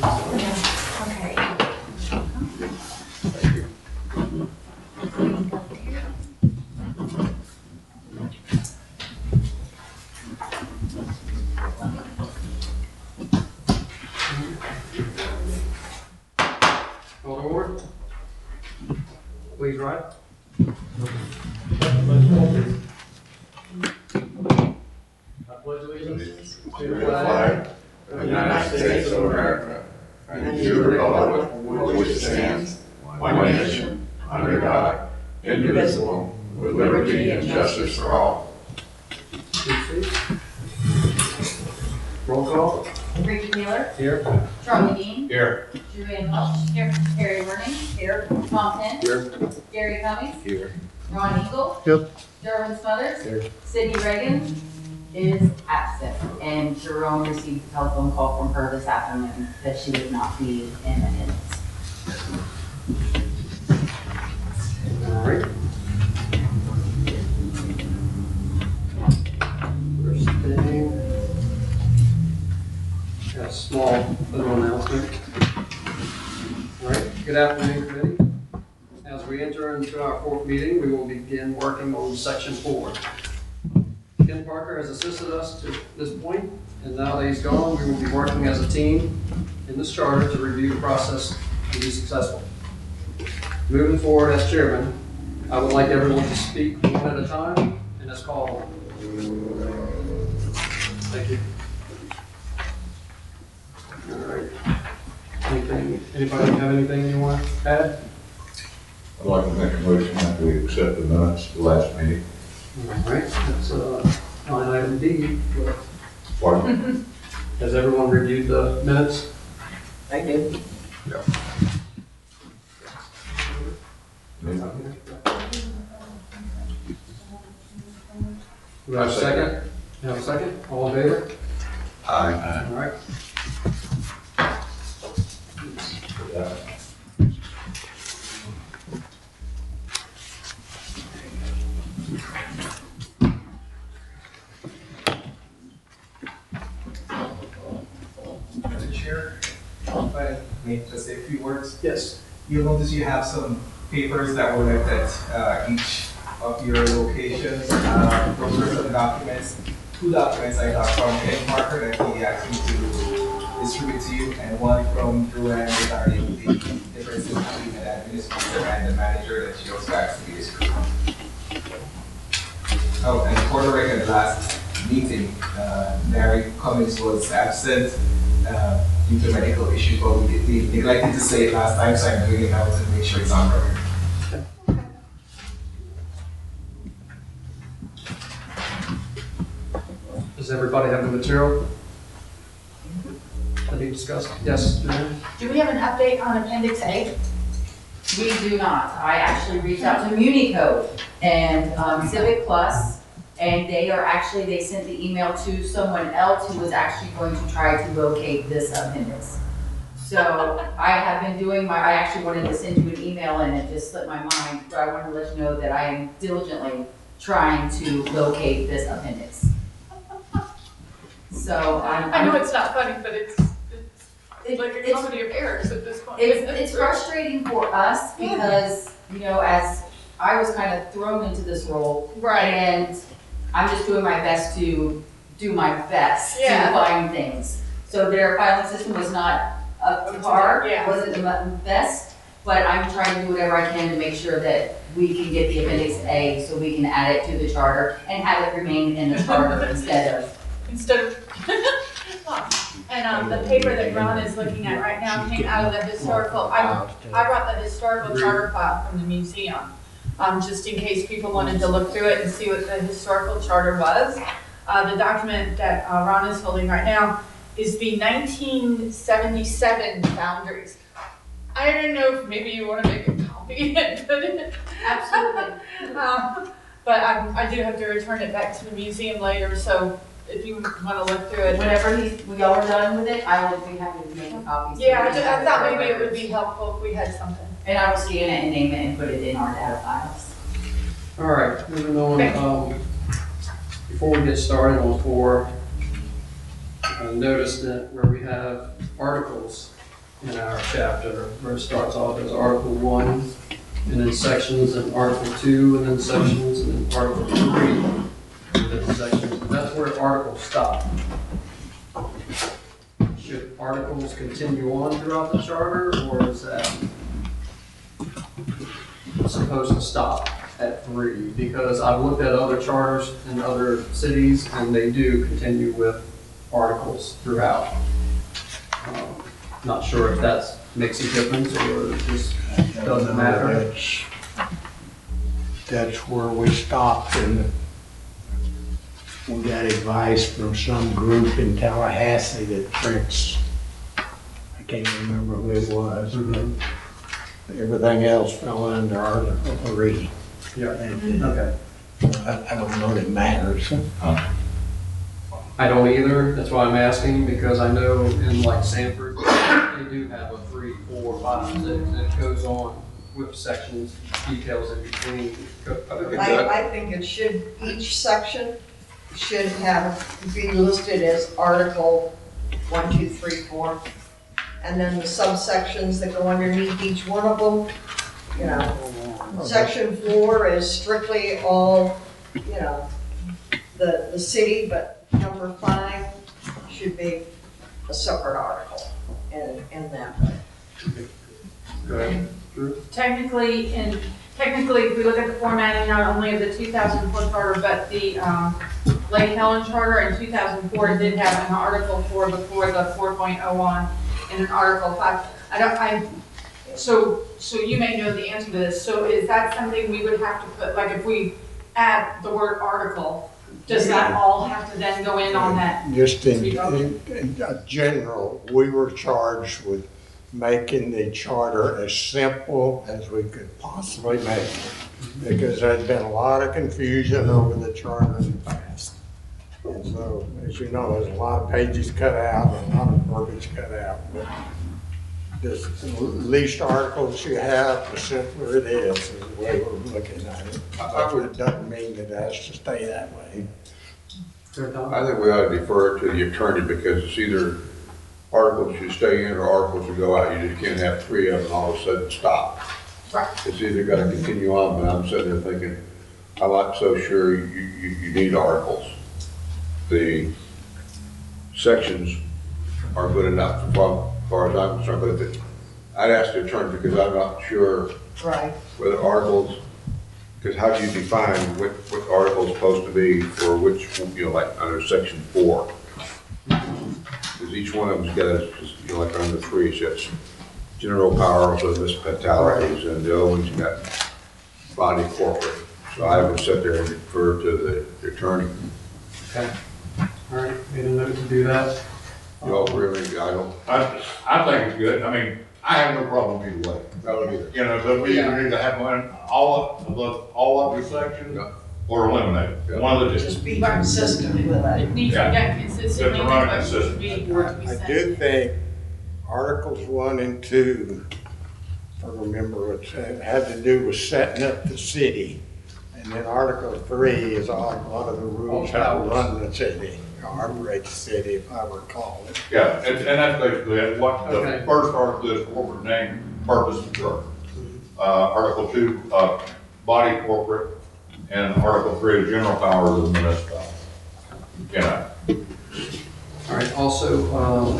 Call to order. Please rise. I pledge allegiance to the flag of the United States of America, and to the republic for which it stands, one nation, under God, indivisible, with liberty and justice for all. Roll call. Ricky Taylor. Here. Charlie Dean. Here. Julian Welch. Here. Harry Werning. Here. Tom Penn. Here. Gary Cummings. Here. Ron Eagle. Yep. Derwin Smothers. Here. Sydney Reagan is absent. And Jerome received a telephone call from her this afternoon that she would not be in attendance. All right. First thing, got a small little announcement. All right, good afternoon, committee. As we enter into our fourth meeting, we will begin working on section 4. Ken Parker has assisted us to this point, and now that he's gone, we will be working as a team in this charter to review the process and be successful. Moving forward as chairman, I would like everyone to speak one at a time, and as called. Thank you. All right. Anybody have anything you want to add? I'd like to make a motion that we accept the minutes of the last meeting. All right, that's line item D. Pardon? Has everyone reviewed the minutes? I did. Yeah. Do we have a second? You have a second? All in favor? Aye. All right. Mr. Chair, if I may just say a few words. Yes. You'll notice you have some papers that were left at each of your locations. Those are some documents, 2 documents I got from Ken Parker that he asked me to distribute to you, and one from Joanne regarding the differences between an administrator and the manager that she also asked me to distribute. Oh, and for the record, the last meeting, Mary Cummings was absent due to medical issues, but we neglected to say it last time, so I'm doing it now to make sure it's on record. Does everybody have the material that he discussed? Yes, Joanne? Do we have an update on Appendix A? We do not. I actually reached out to MuniCode and Civic Plus, and they sent the email to someone else who was actually going to try to locate this appendix. So I have been doing I actually wanted to send you an email and it just slipped my mind, but I wanted to let you know that I am diligently trying to locate this appendix. So I know it's not funny, but it's like a comedy of errors at this point. It's frustrating for us because, you know, as I was kind of thrown into this role. Right. And I'm just doing my best to do my best to Yeah. find things. So their filing system was not up to par, Yeah. wasn't the best, but I'm trying to do whatever I can to make sure that we can get the Appendix A so we can add it to the charter and have it remain in the charter instead of. And the paper that Ron is looking at right now came out of the historical, I brought the historical charter file from the museum, just in case people wanted to look through it and see what the historical charter was. The document that Ron is holding right now is the 1977 boundaries. I don't know if maybe you want to make a copy and put it. Absolutely. But I do have to return it back to the museum later, so if you want to look through it. Whenever we all are done with it, I will be happy to make a copy. Yeah, I thought maybe it would be helpful if we had something. And I will scan it and name it and put it in our data files. All right, moving on. Before we get started on 4, notice that where we have articles in our chapter, where it starts off as Article 1, and then sections, and Article 2, and then sections, and then Article 3, and then sections. That's where articles stop. Should articles continue on throughout the charter, or is that supposed to stop at 3? Because I've looked at other charters in other cities, and they do continue with articles throughout. Not sure if that makes a difference, or it just doesn't matter. That's where we stopped, and we got advice from some group in Tallahassee that Prince, I can't remember who it was, but everything else fell under Article 3. Yeah, okay. I don't know that it matters. I don't either, that's why I'm asking, because I know in like Sanford, they do have a 3, 4, 5, 6, and it goes on with sections, details in between. I think it should, each section should be listed as Article 1, 2, 3, 4. And then the subsections that go underneath each one of them, you know. Section 4 is strictly all, you know, the city, but number 5 should be a separate article in that way. Go ahead, Drew. Technically, if we look at the formatting, not only of the 2004 charter, but the Lake Helen charter in 2004 did have an Article 4 before the 4.01 and an Article 5. So you may know the answer to this. So is that something we would have to put, like if we add the word article, does that all have to then go in on that? Just in general, we were charged with making the charter as simple as we could possibly make it, because there's been a lot of confusion over the charter in the past. And so, as you know, there's a lot of pages cut out and a lot of verbiage cut out. But the least articles you have, the simpler it is the way we're looking at it. It doesn't mean that it has to stay that way. I think we ought to defer to the attorney, because it's either articles should stay in or articles should go out. You just can't have 3 of them and all of a sudden stop. Right. It's either got to continue on, but I'm sitting there thinking, I'm not so sure you need articles. The sections are good enough as far as I'm concerned, but I'd ask the attorney, because I'm not sure Right. whether articles, because how do you define what article is supposed to be for which, you know, like under section 4? Because each one of them's got a, you know, like under 3, it says general power of municipalities, and the other one's got body corporate. So I would sit there and defer to the attorney. Okay. All right, made a note to do that. Y'all really, I don't, I think it's good. I mean, I have no problem either way. I don't either. You know, but we either need to have one, all of the sections, Yeah. or eliminate it. Yeah. One of the two. Just be consistent with it. It needs to be done consistently, It's run but should be, for it to be I sent. do think Articles 1 and 2, if I remember, it had to do with setting up the city. And then Article 3 is on one of the rules how to run the city, or operate the city, if I recall it. Yeah, and that's basically it. What the Okay. first article is corporate name, purpose, and charter. Article 2, body corporate, and Article 3, general powers of the municipality. You know, All right, also,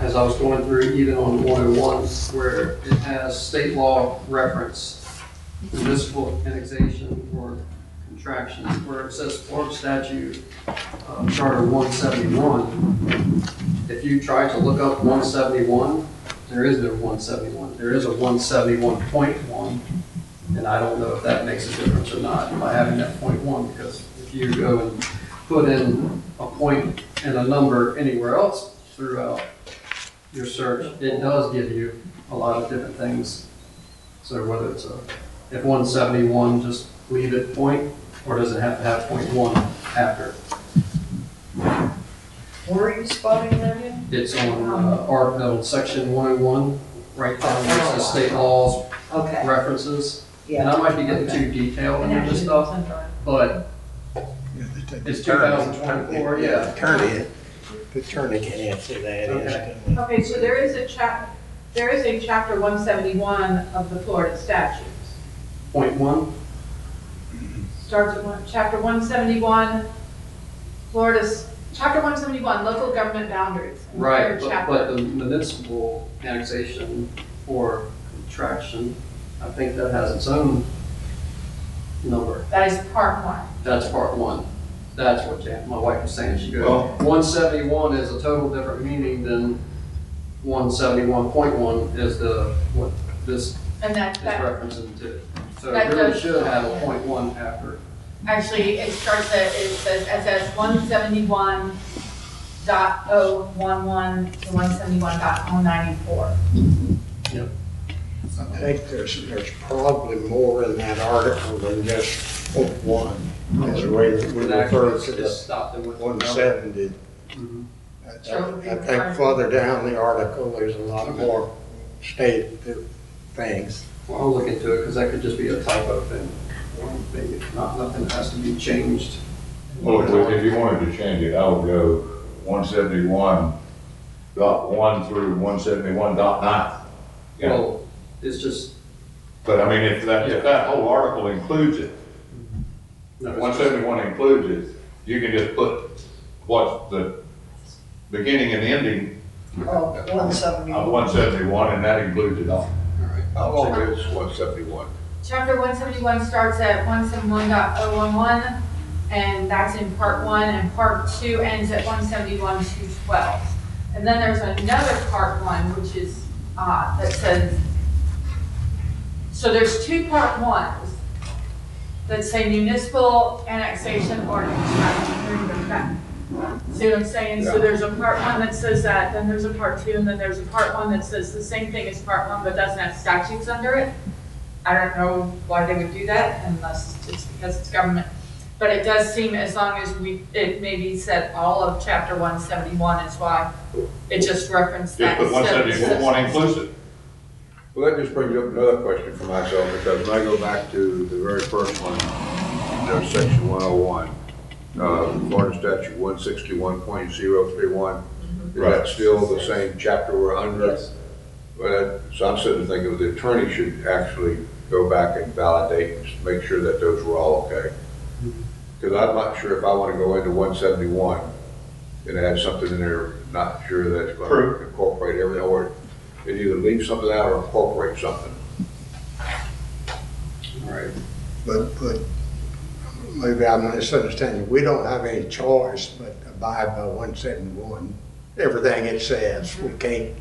as I was going through, even on 101, where it has state law reference, municipal annexation or contraction, where it says Florida statute, Charter 171, if you try to look up 171, there is no 171. There is a 171.1, and I don't know if that makes a difference or not by having that .1, because if you go and put in a point and a number anywhere else throughout your search, it does give you a lot of different things. So whether it's if 171, just leave it point, or does it have to have .1 after? Where are you spelling that in? It's on section 101, right down where it says state laws Okay, references. And yeah. I might be getting too detailed into this stuff, but it's 2024, yeah. Attorney, The attorney can answer that. instantly. Okay, so there is a chapter 171 of the Florida statutes. Point one, Starts at chapter 171, chapter 171, local government boundaries. in the right, third but chapter. the municipal annexation or contraction, I think that has its own number. That is part one. That's part one. That's what my wife was saying. She goes, Well- 171 is a total different meaning than 171.1 is what this And is that referencing to. So that it really does- should have a point one after. actually, it says 171.011 to 171.094. I think there's probably more in that article than just point one. As the way that we It refer actually to the just stopped it with 170. Mhm. I think further down the article, there's a lot more stated things. Well, I'll look into it because that could just be a typo thing. Or maybe nothing that has to be changed. Well, if you wanted to change it, I would go 171.1 through 171.9. Yeah, Well, it's just. but I mean, if that whole article includes it, no, it's 171 includes it, you can just put what's the beginning and ending Oh, 171. of 171, and that includes it all. All right. How long is 171? Chapter 171 starts at 171.011, and that's in part one, and part two ends at 171.212. And then there's another part one, which is, that says, so there's two part ones that say municipal annexation or contraction. See what I'm saying? So there's a part one that says that, then there's a part two, and then there's a part one that says the same thing as part one, but doesn't have statutes under it. I don't know why they would do that unless it's because it's government. But it does seem, as long as it maybe said all of chapter 171 is why it just referenced Just that. put 171 inclusive. Well, that just brings up another question for myself, because when I go back to the very first one, there's section 101, Florida statute 161.031. Is that still the same chapter we're under? Yes. So I'm sitting there thinking the attorney should actually go back and validate and make sure that those were all okay. Because I'm not sure if I want to go into 171 and add something in there, not sure that it's going True. to incorporate everything, or it either leave something out or incorporate something. All right. But maybe I'm misunderstanding. We don't have any choice but abide by 171. Everything it says, we can't.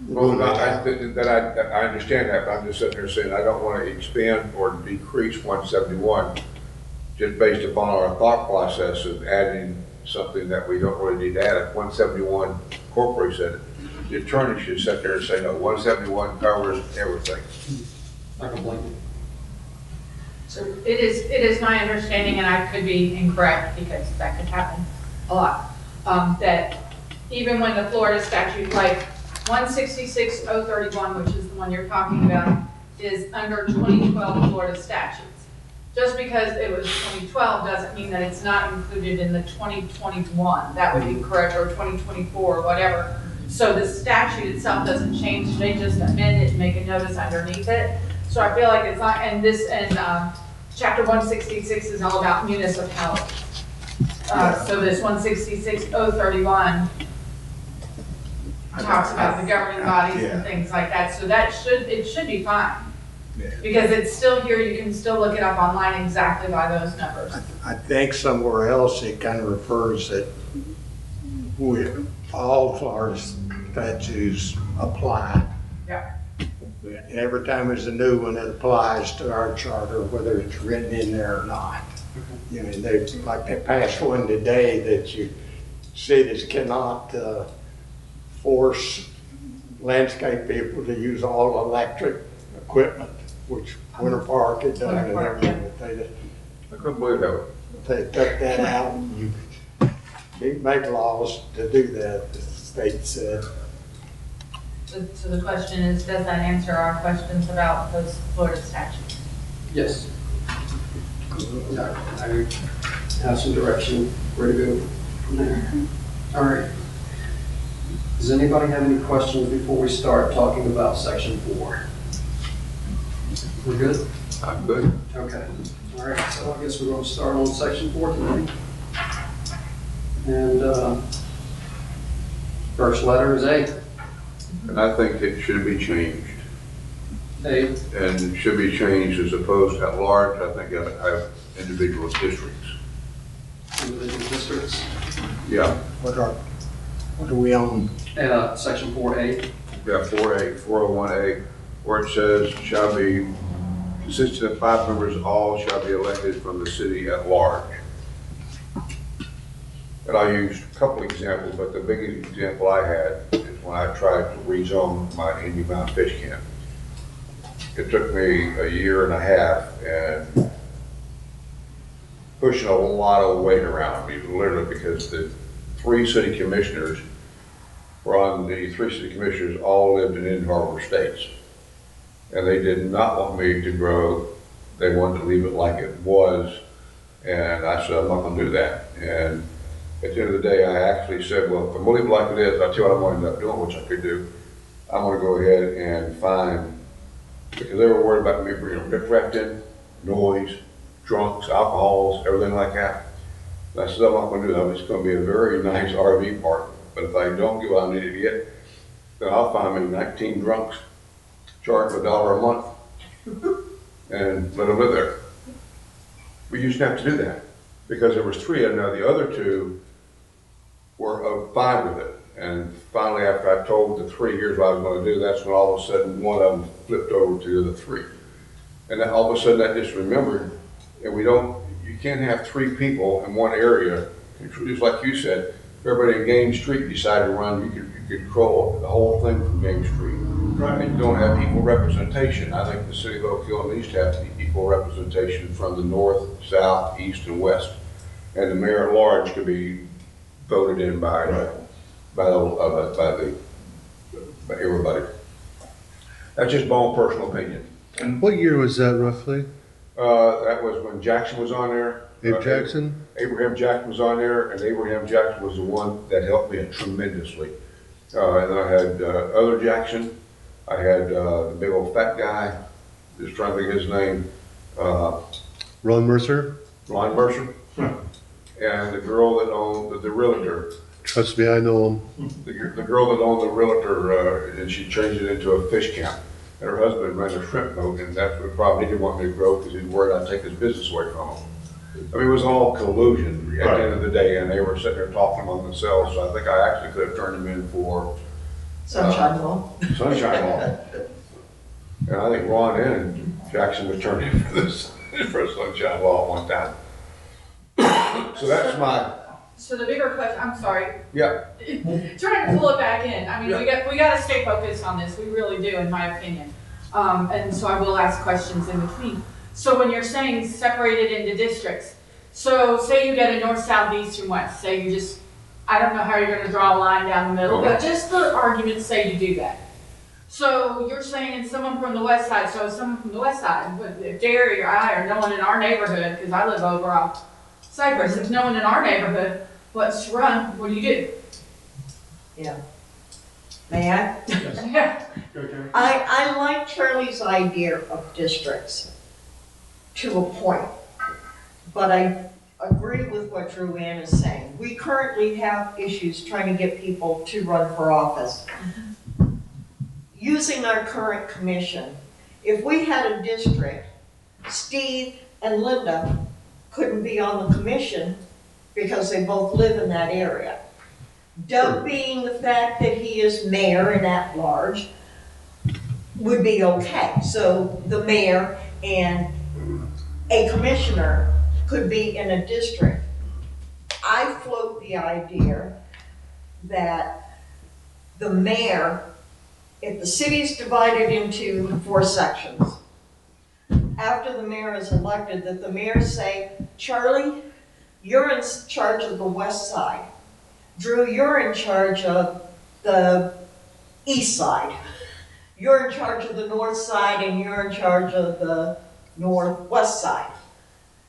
Well, I understand that, but I'm just sitting there saying I don't want to expand or decrease 171 just based upon our thought process of adding something that we don't really need to add. If 171 incorporates it, the attorney should sit there and say, no, 171 covers everything. I can blame you. So it is my understanding, and I could be incorrect because that could happen a lot, that even when the Florida statute, like 166.031, which is the one you're talking about, is under 2012 Florida statutes. Just because it was 2012 doesn't mean that it's not included in the 2021. That would be correct, or 2024, or whatever. So the statute itself doesn't change, they just amend it and make a notice underneath it. So I feel like it's not, and chapter 166 is all about municipalities. So this 166.031 talks about the governing bodies and things like that. So it should be fine. Yeah. Because it's still here, you can still look it up online exactly by those numbers. I think somewhere else it kind of refers that all Florida statutes apply. Yeah. And every time there's a new one, it applies to our charter, whether it's written in there or not. You know, they passed one today that cities cannot force landscape people to use all electric equipment, which Winter Park had done and everything. But I couldn't believe that. they took that out, and you make laws to do that, the state said. So the question is, does that answer our questions about those Florida statutes? Yes. I have some direction where to go from there. All right. Does anybody have any questions before we start talking about section 4? We're good? I'm good. Okay. All right, so I guess we're going to start on section 4 tonight. And first letter is A. And I think it should be changed. A. And it should be changed as opposed to at large. I think I have individual districts. Individual districts. Yeah. What are we on? Section 4A. Yeah, 4A, 401A, where it says shall be consisting of 5 members, all shall be elected from the city at large. And I used a couple examples, but the biggest example I had is when I tried to rezone my Indian Mountain Fish Camp. It took me a year and a half and pushing a lot of weight around me, literally, because the 3 city commissioners were on the 3 city commissioners all lived in Indian Harbor Estates. And they did not want me to grow. They wanted to leave it like it was. And I said, I'm not gonna do that. And at the end of the day, I actually said, well, if I'm gonna leave it like it is, I'll tell you what I'm gonna end up doing, which I could do. I'm gonna go ahead and find, because they were worried about me bringing riprap in, noise, drunks, alcohols, everything like that. And I said, I'm not gonna do that. It's gonna be a very nice RV park. But if I don't get what I need to get, then I'll find me 19 drunks, charge them $1 a month, and let them live there. We used to have to do that because there was 3 of them. Now the other 2 were fine with it. And finally, after I told the 3, here's what I was going to do, that's when all of a sudden one of them flipped over to the other 3. And then all of a sudden I just remembered, and you can't have 3 people in one area, just like you said. If everybody in Game Street decided to run, you could control the whole thing from Game Street. Right. And you don't have equal representation. I think the city of Oak Hill needs to have equal representation from the north, south, east, and west. And the mayor at large could be voted in by everybody. That's just my own personal opinion. And what year was that roughly? That was when Jackson was on there. Abe Jackson? Abraham Jackson was on there, and Abraham Jackson was the one that helped me tremendously. And then I had other Jackson. I had the big old fat guy, just trying to think of his name. Ron Mercer? Ron Mercer. And the girl that owned, the realtor. Trust me, I know him. The girl that owned the realtor, and she changed it into a fish camp. And her husband ran a shrimp boat, and that's what probably he didn't want me to grow because he was worried I'd take his business away from him. I mean, it was all collusion at the end of the day, and they were sitting there talking among themselves, so I think I actually could have turned them in for Sunshine Law. Sunshine Law. And I think Ron and Jackson would turn in for this, for Sunshine Law at one time. So that's my, So the bigger question, I'm sorry, yeah, trying to pull it back in. I mean, Yeah. we got to stay focused on this. We really do, in my opinion. And so I will ask questions in between. So when you're saying separated into districts, so say you get a north, south, east, and west. Say you just, I don't know how you're going to draw a line down the middle, but just for argument's sake, you do that. So you're saying someone from the west side. So someone from the west side, but if Jerry or I or no one in our neighborhood, because I live over off Cypress, if no one in our neighborhood wants to run, what do you do? Yeah. May I? Yeah. I like Charlie's idea of districts to a point, but I agree with what Drew Ann is saying. We currently have issues trying to get people to run for office. Using our current commission, if we had a district, Steve and Linda couldn't be on the commission because they both live in that area. Doug, being the fact that he is mayor and at large, would be okay. So the mayor and a commissioner could be in a district. I float the idea that the mayor, if the city's divided into 4 sections, after the mayor is elected, that the mayor say, Charlie, you're in charge of the west side. Drew, you're in charge of the east side. You're in charge of the north side, and you're in charge of the northwest side.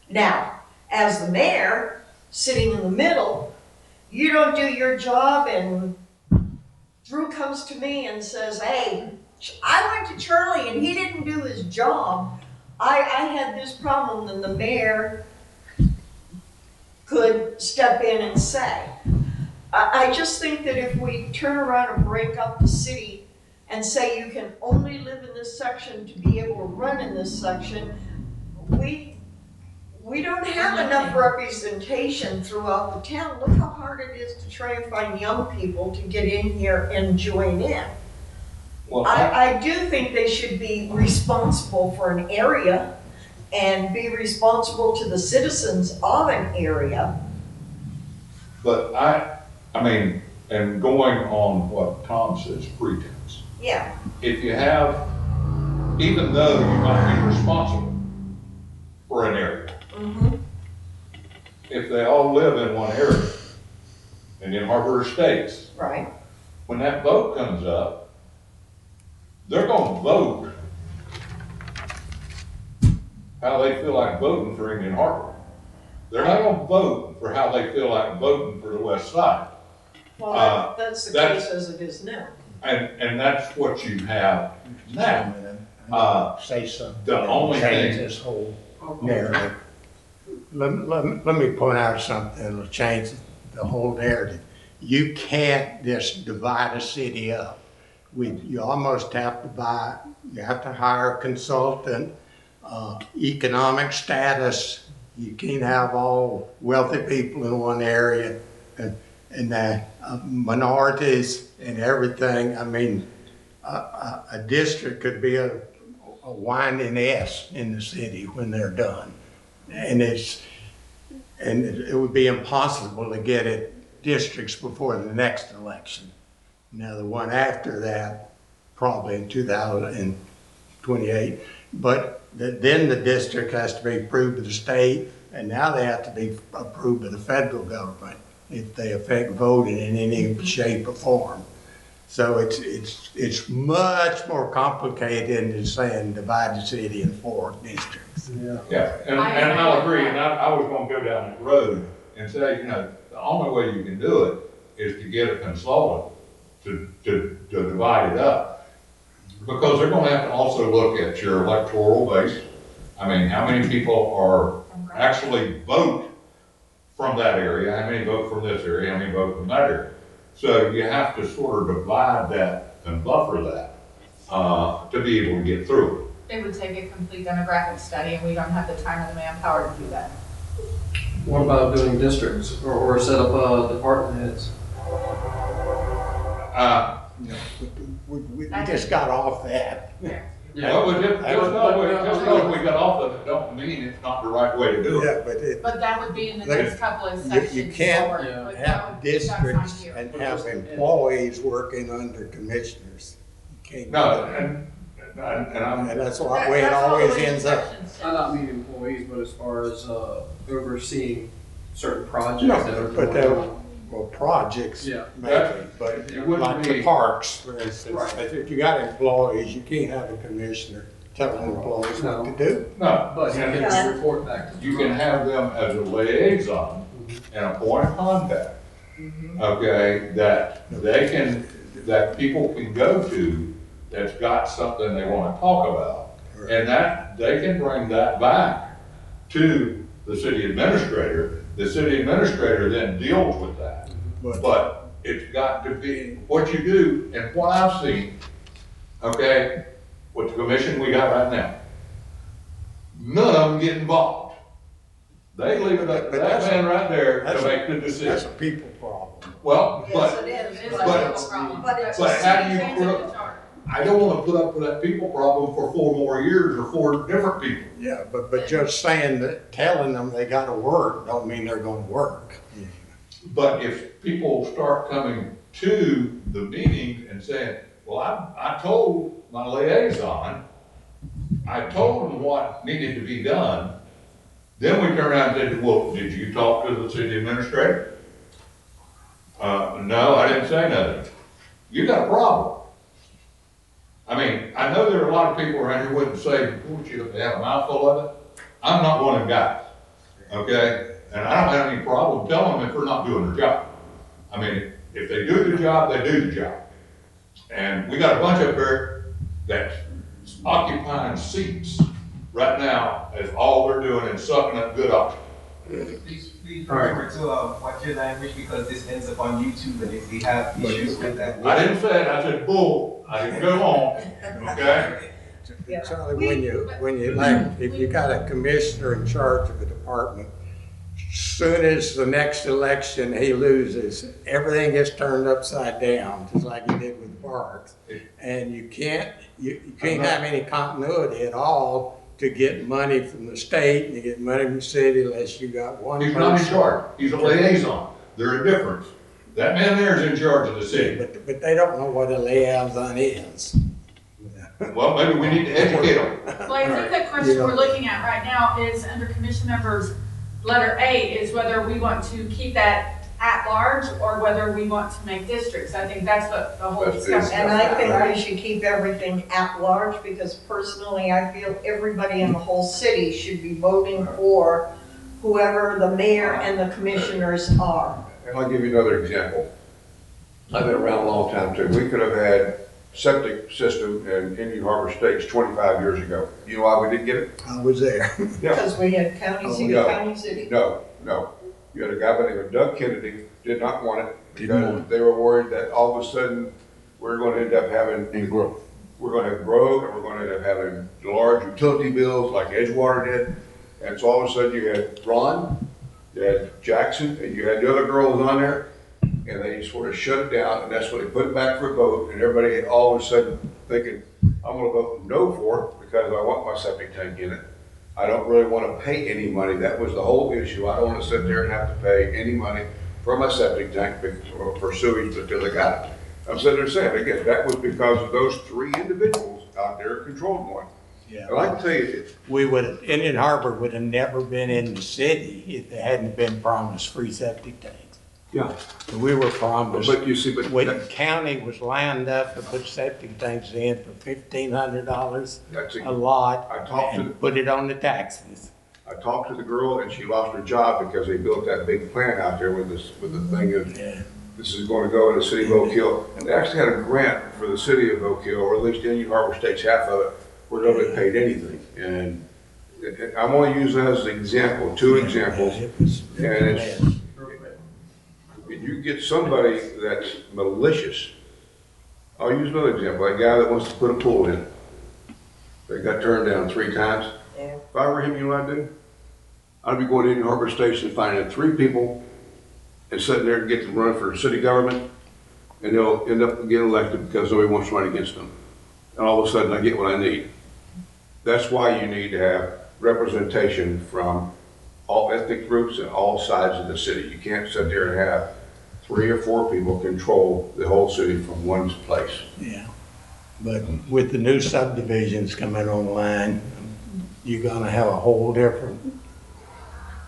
Now, as the mayor, sitting in the middle, you don't do your job and Drew comes to me and says, hey, I went to Charlie and he didn't do his job. I had this problem, and the mayor could step in and say. I just think that if we turn around and break up the city and say you can only live in this section to be able to run in this section, we don't have enough representation throughout the town. Look how hard it is to try and find young people to get in here and join in. Well, I do think they should be responsible for an area and be responsible to the citizens of an area. but I mean, and going on what Tom says, pretense. Yeah, If you have, even though you might be responsible for an area, if they all live in one area, and in Harbor Estates, right. when that vote comes up, they're gonna vote how they feel like voting for Indian Harbor. They're not gonna vote for how they feel like voting for the West Side. Well, that's the case as it is now. And that's what you have now. Say something. The only Change thing- this whole narrative. Let me point out something that'll change the whole narrative. You can't just divide a city up. You almost have to you have to hire a consultant, economic status. You can't have all wealthy people in one area and minorities and everything. I mean, a district could be a winding S in the city when they're done. And it would be impossible to get it districts before the next election. Now, the one after that, probably in 2028, but then the district has to be approved by the state, and now they have to be approved by the federal government if they affect voting in any shape or form. So it's much more complicated than saying divide the city in 4 districts. Yeah, and I'll agree, and I was gonna go down that road and say, the only way you can do it is to get a consultant to divide it up. Because they're gonna have to also look at your electoral base. I mean, how many people are actually vote from that area, how many vote from this area, how many vote from that area. So you have to sort of divide that and buffer that, to be able to get through it. It would take a complete demographic study, and we don't have the time or the manpower to do that. What about doing districts or set up department heads? We just got off that. Well, just because we got off of it, don't mean it's not the right way to do it. Yeah, but But that would be in the Like, next couple of sections. you can't forward. Yeah. Like, that have would- that's not districts here. and have employees working under commissioners. You can't do No, that. and I'm, And that's the That- way it that's all the always way ends up. sections I not mean employees, but as far as overseeing certain projects No, that are but going on. Well, projects, Yeah. maybe, but It wouldn't like the be- parks, for instance, Right. if you got employees, you can't have a commissioner telling employees what to do. no, But you and can report back to the you can have them as a liaison and a point of contact, okay, that people can go to that's got something they wanna talk about. And that, they can bring that back to the city administrator. The city administrator then deals with that. But it's got to be, what you do, and what I've seen, okay, with the commission we got right now, none of them get involved. They leave it up to But that that's man right there to that's a- make the That's decision. a people problem. Well, Yes, but it is. It is a But- legal problem. But it's but a how do you Change in the put, charter. I don't wanna put up with that people problem for 4 more years or 4 different people. Yeah, but just saying that, telling them they gotta work, don't mean they're gonna work. But if people start coming to the meeting and saying, well, I told my liaison, I told them what needed to be done, then we turn around and said, well, did you talk to the city administrator? No, I didn't say nothing. You got a problem. I mean, I know there are a lot of people around here wouldn't say, would you have a mouthful of it? I'm not one of them guys, okay? And I don't have any problem telling them if they're not doing their job. I mean, if they do the job, they do the job. And we got a bunch up there that's occupying seats right now, as all they're doing is sucking up good oxygen. Please remember to watch your language because this ends up on YouTube, and if we have issues with that. I didn't say it, I said bull, I didn't go on, okay? Charlie, when you like, if you got a commissioner in charge of a department, soon as the next election he loses, everything gets turned upside down, just like he did with parks. And you can't have any continuity at all to get money from the state and to get money from the city unless you got one He's not in person. charge, he's a liaison, they're a difference. That man there is in charge of the city. But they don't know what a liaison is. Well, maybe we need to educate them. Well, I think the question we're looking at right now is under commission members, letter A is whether we want to keep that at large or whether we want to make districts. I think that's what the whole That's discussion is And I about, think right? we should keep everything at large, because personally, I feel everybody in the whole city should be voting for whoever the mayor and the commissioners are. And I'll give you another example. I've been around a long time too. We could have had septic system in Indian Harbor Estates 25 years ago. You know why we didn't get it? I was there. Because we had county city, no. county city. No. You had a guy by the name of Doug Kennedy, did not want it Didn't because want they were worried that all of a sudden we're going to end up having. growth. We're going to have growth and we're going to end up having large utility bills like Edgewater did. And so all of a sudden you had Ron, you had Jackson, and you had the other girls on there. And they sort of shut it down, and that's when they put it back for a vote, and everybody all of a sudden thinking, I'm gonna vote no for it because I want my septic tank in it. I don't really wanna pay any money. That was the whole issue. I don't wanna sit there and have to pay any money for my septic tank or for sewage until I got it. I'm sitting there saying, again, that was because of those three individuals out there controlling one. Yeah. And I can tell you, Indian Harbor would have never been in the city if they hadn't been promised free septic tanks. yeah, We were promised, but you see, but when the county was lined up to put septic tanks in for $1,500 that's a lot I talked to and put it on the taxes. I talked to the girl and she lost her job because they built that big plant out there with the thing of, Yeah. this is going to go in the city of Oak Hill. And they actually had a grant for the city of Oak Hill, or at least Indian Harbor State's half of it, where nobody paid anything. And I'm only using that as an example, two examples. It was And it's, if you get somebody that's malicious, I'll use another example, a guy that wants to put a pool in. They got turned down 3 times. Yeah. If I were him, you know what I'd do? I'd be going to Indian Harbor Station and finding 3 people and sitting there and get them run for city government, and they'll end up getting elected because nobody wants to run against them. And all of a sudden, I get what I need. That's why you need to have representation from all ethnic groups and all sides of the city. You can't sit there and have 3 or 4 people control the whole city from one place. Yeah, but with the new subdivisions coming online, you're gonna have a whole different,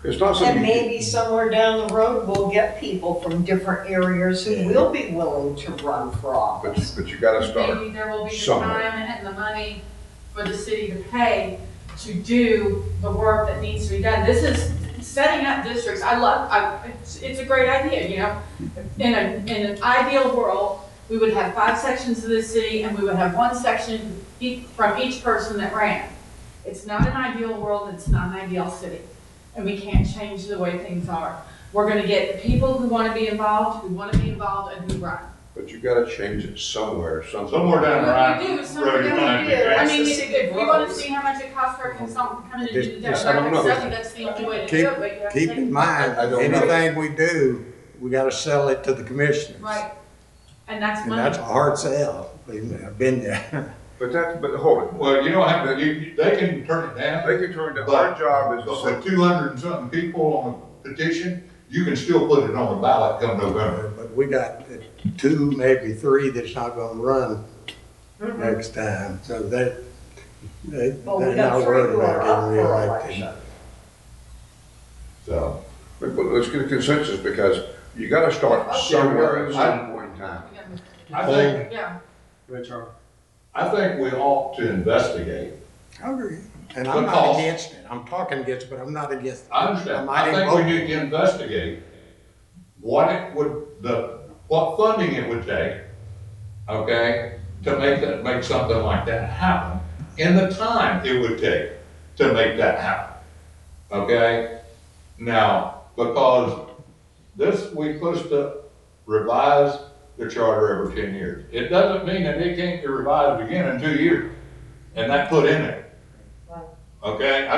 It's not something. And maybe somewhere down the road, we'll get people from different areas who will be willing to run for office. But you gotta start. Maybe there will be the somewhere. time and the money for the city to pay to do the work that needs to be done. This is setting up districts. It's a great idea, you know? In an ideal world, we would have 5 sections of the city and we would have 1 section from each person that ran. It's not an ideal world, it's not an ideal city. And we can't change the way things are. We're gonna get the people who wanna be involved, and who run. But you gotta change it somewhere, Somewhere down the line. We do, somewhere Road, down find the it. I mean, That's the if we wanna city see how much it costs for a consultant to come in and do the Just- I don't know. study, that's the only way to do it, but you have to keep take- in mind, I don't know. anything we do, we gotta sell it to the commissioners. Right, and that's And money. that's a hard sell, believe me, I've been there. but hold it. Well, you don't have to, they can turn it down. They can turn down. Our job is to But say, with 200 and something people on the petition, you can still put it on the ballot come November. But we got 2, maybe 3 that's not gonna run next time, so Well, they're we not got 3 worried who are about up getting for reelected. election. So, but let's get a consensus because you gotta start somewhere at some point in time. I think, Yeah, Right, Charlie? I think we ought to investigate. I agree, and I'm not Because- against it, I'm talking against it, but I'm not against it. I understand. might I think vote. we need to investigate what funding it would take okay, to make something like that happen, in the time it would take to make that happen, okay? Now, because we're supposed to revise the charter every 10 years. It doesn't mean that it can't be revised again in 2 years, and that put in there. Okay,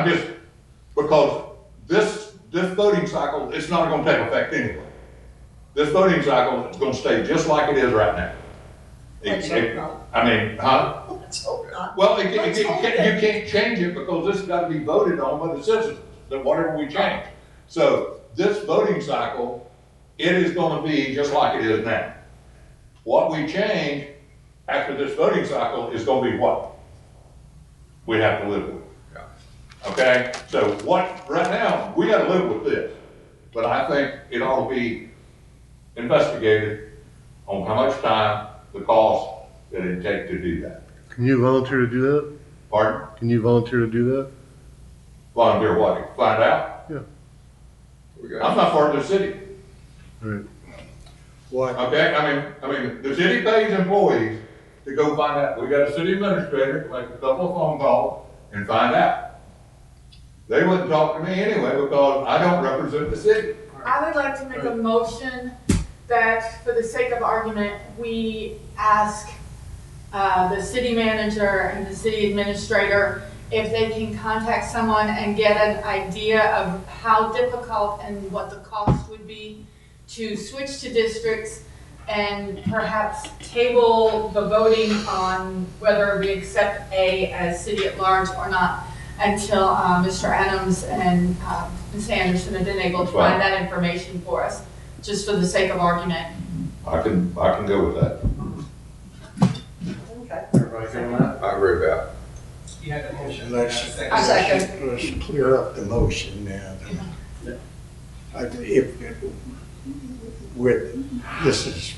because this voting cycle, it's not gonna take effect anyway. This voting cycle is gonna stay just like it is right now. Let's hope not. I mean, huh? Let's hope not. Well, you Let's hope that- can't change it because this has got to be voted on by the citizens, that whatever we change. So this voting cycle, it is gonna be just like it is now. What we change after this voting cycle is gonna be what we have to live with. Okay, so right now, we gotta live with this, but I think it ought to be investigated on how much time, the cost that it take to do that. Can you volunteer to do that? Pardon? Can you volunteer to do that? Volunteer what? Find out? We got- I'm not part of the city, Right. What, okay? I mean, the city pays employees to go find out. We got a city administrator, make a couple of phone calls and find out. They wouldn't talk to me anyway because I don't represent the city. I would like to make a motion that, for the sake of argument, we ask the city manager and the city administrator if they can contact someone and get an idea of how difficult and what the cost would be to switch to districts and perhaps table the voting on whether we accept A as city at large or not until Mr. Adams and Ms. Anderson have been able to find that information for us, just for the sake of argument. I can go with that. Okay. Everybody feeling that? I agree with that. You had a motion, Let's- you had a A second. second. let's clear up the motion now. This is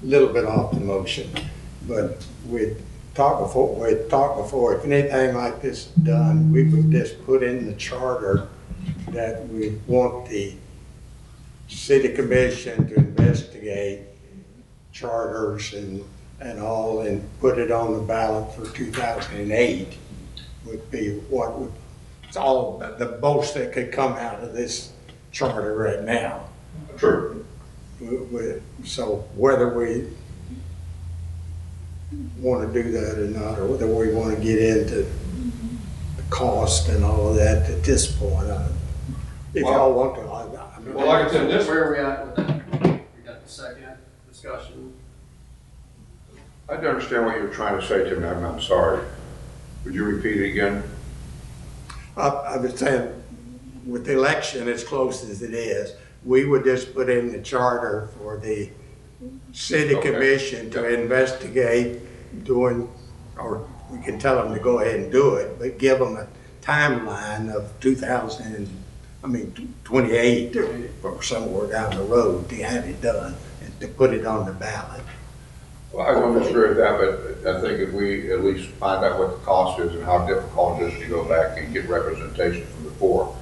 a little bit off the motion, but we talked before, if anything like this is done, we would just put in the charter that we want the city commission to investigate charters and all, and put it on the ballot for 2008 would be what would, it's all the most that could come out of this charter right now. True. So whether we want to do that or not, or whether we want to get into the cost and all of that at this point, if y'all want to, I mean. Well, like I said, this, Where are we at with that? We got the second discussion. I didn't understand what you were trying to say to me. I'm sorry. Would you repeat it again? I was saying, with the election as close as it is, we would just put in the charter for the city Okay. commission to investigate doing, or we can tell them to go ahead and do it, but give them a timeline of 28 or somewhere down the road to have it done and to put it on the ballot. Well, I don't disagree with that, but I think if we at least find out what the cost is and how difficult it is to go back and get representation from before,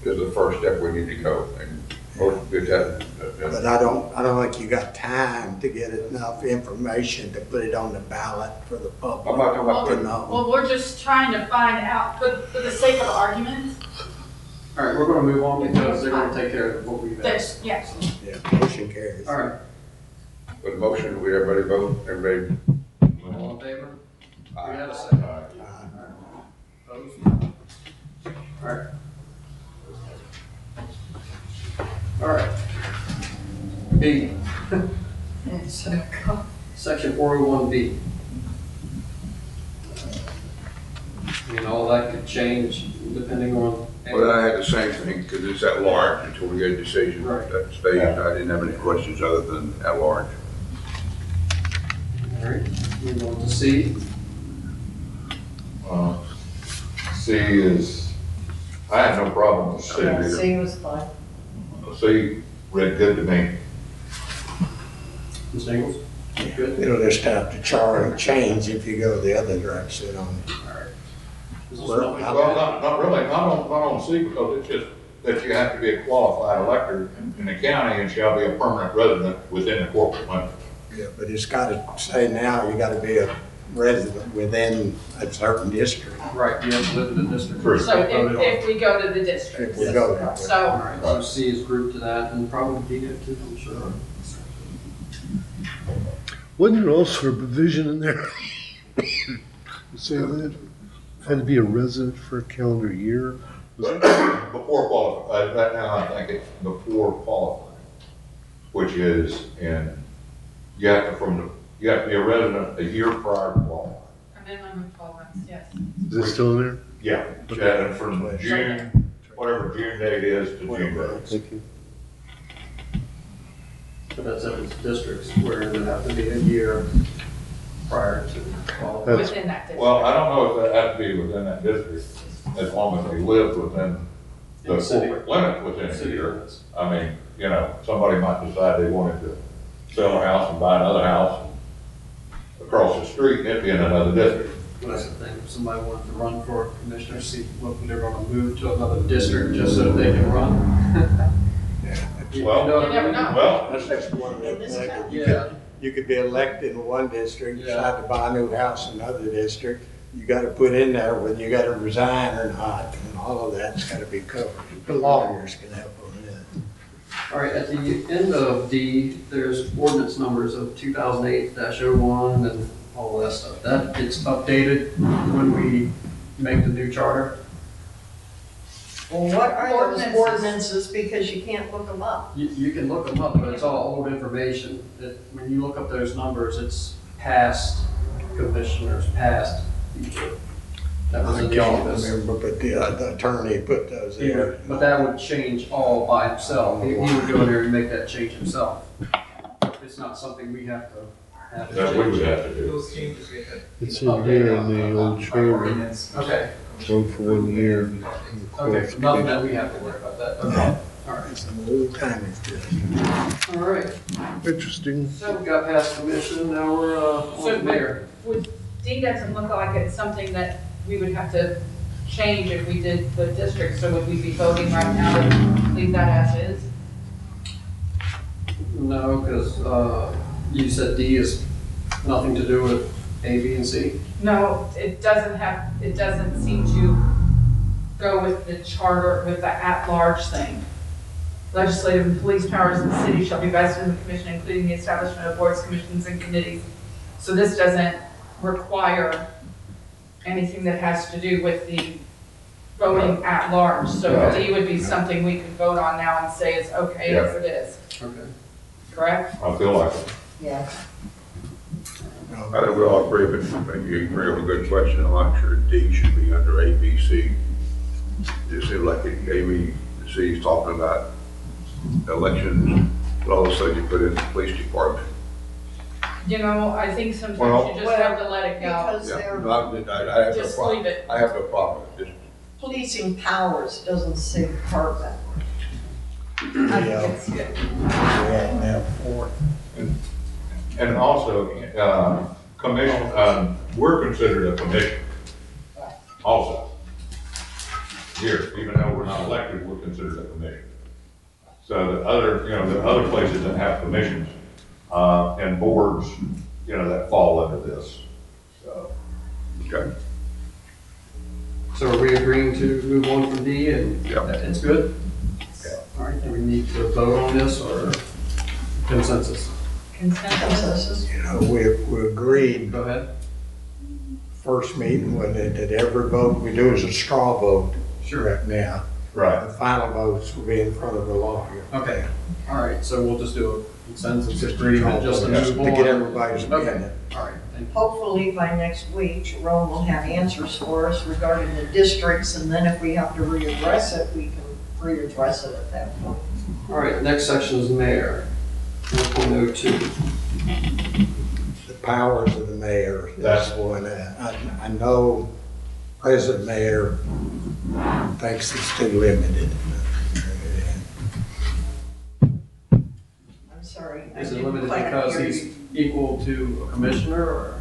is the first step we need to go. And most good that. But I don't think you got time to get enough information to put it on the ballot for the public. I'm not talking about to putting, know. Well, we're just trying to find out, for the sake of argument, All right, we're gonna move on because they're gonna take care of what we've asked. that, yes. Yeah, motion carries. All right, with the motion, we everybody vote, everybody. all in favor? We Aye. had a second. Opposed? All right. All right. B, section 401B. I mean, all that could change depending on. Well, I had the same thing, because it's at large until we get a decision. Right. At that stage, I didn't have any questions other than at large. All right, move on to C. C is, I have no problem with C. Yeah, C was fine. C read good to me. Ms. Ingles? Good? It'll just have to change if you go the other direction on it. All right. This is Well, what we- Well, not really, not on C, because it's just that you have to be a qualified elector in the county and shall be a permanent resident within the corporate limits. Yeah, but it's gotta say now, you gotta be a resident within a certain district. Right, you have to live in the district. True. So if we go to the district. If we go that way. All So, right, so C is grouped to that, and probably D too, I'm sure. Wasn't there also a provision in there? Saying that had to be a resident for a calendar year? Was that- Before qualifying, right now I think it's before qualifying, which is you have to be a resident a year prior to qualifying. a minimum of 12 months, yes. Is it still in there? Yeah, and from June, whatever June date is to June date. Thank you. But that's if it's districts where it would have to be a year prior to qualifying. That's- Within that district. Well, I don't know if that has to be within that district, as long as they live within the In city. corporate limit within a City year. limits. I mean, you know, somebody might decide they wanted to sell a house and buy another house across the street, and it'd be in another district. Well, that's the thing, if somebody wanted to run for commissioner, see what they're gonna move to another district just so they can run. You Well- know what I You never mean? know. Well, That's just one of the In this things. town? Yeah, You could be elected in one district, Yeah. decide to buy a new house in another district. You gotta put in there whether you gotta resign or not, and all of that's gotta be covered. The lawyers can help on that. all right, at the end of D, there's ordinance numbers of 2008-01 and all that stuff. That gets updated when we make the new charter. Well, what are those Ordinances. ordinances, because you can't look them up? You can look them up, but it's all old information. When you look up those numbers, it's past commissioners, past people. That was I in the can't office. remember, but the attorney put those there. But that would change all by himself. He would go in there and make that change himself. It's not something we have to that we would change. have to do. those changes we had. It's in here in the old charter, Ordinance. Okay, one for 1 year. okay, nothing that we have to worry about that. Okay, all right. It's a little tiny bit. All right, Interesting. so we got past commission, now we're on So the mayor. D doesn't look like it's something that we would have to change if we did the district, so would we be voting right now to leave that as is? No, because you said D is nothing to do with A, B, and C. No, it doesn't seem to go with the charter, with the at-large thing. Legislative and police powers in the city shall be vested in the commission, including the establishment of boards, commissions, and committees. So this doesn't require anything that has to do with the voting at large. So Right. D would be something we could vote on now and say is okay as it is, Okay. correct? I feel like it. Yeah. I think we all agree, but you bring up a good question. I'm not sure D should be under A, B, C. It seems like A, B, C is talking about elections, but all of a sudden you put in the police department. You know, I think sometimes Well- you just have to let it go. Because Yeah, they're I have no Just problem. leave it. I have no problem with this. policing powers, doesn't say department. I think it's good. Yeah, now four. And also, commission, we're considered a commission also. Here, even though we're not elected, we're considered a commission. So the other places that have commissions, and boards, that fall under this. So, Okay. So are we agreeing to move on from D and Yeah. it's good? All right, do we need to vote on this or consensus? Consensus. You know, we agreed Go ahead. first meeting when that every vote we do is a straw vote Sure. right now. right. The final votes will be in front of the lawyer. Okay, all right, so we'll just do a consensus agreement just to move on. To get everybody's Okay, opinion. all right, thank you. Hopefully by next week, Jerome will have answers for us regarding the districts, and then if we have to readdress it, we can readdress it at that point. All right, next section is mayor, 1.02. The powers of the mayor, that's That's- one, I know President Mayor thinks it's too limited. I'm sorry. I Is it didn't limited quite because hear he's you. equal to a commissioner or?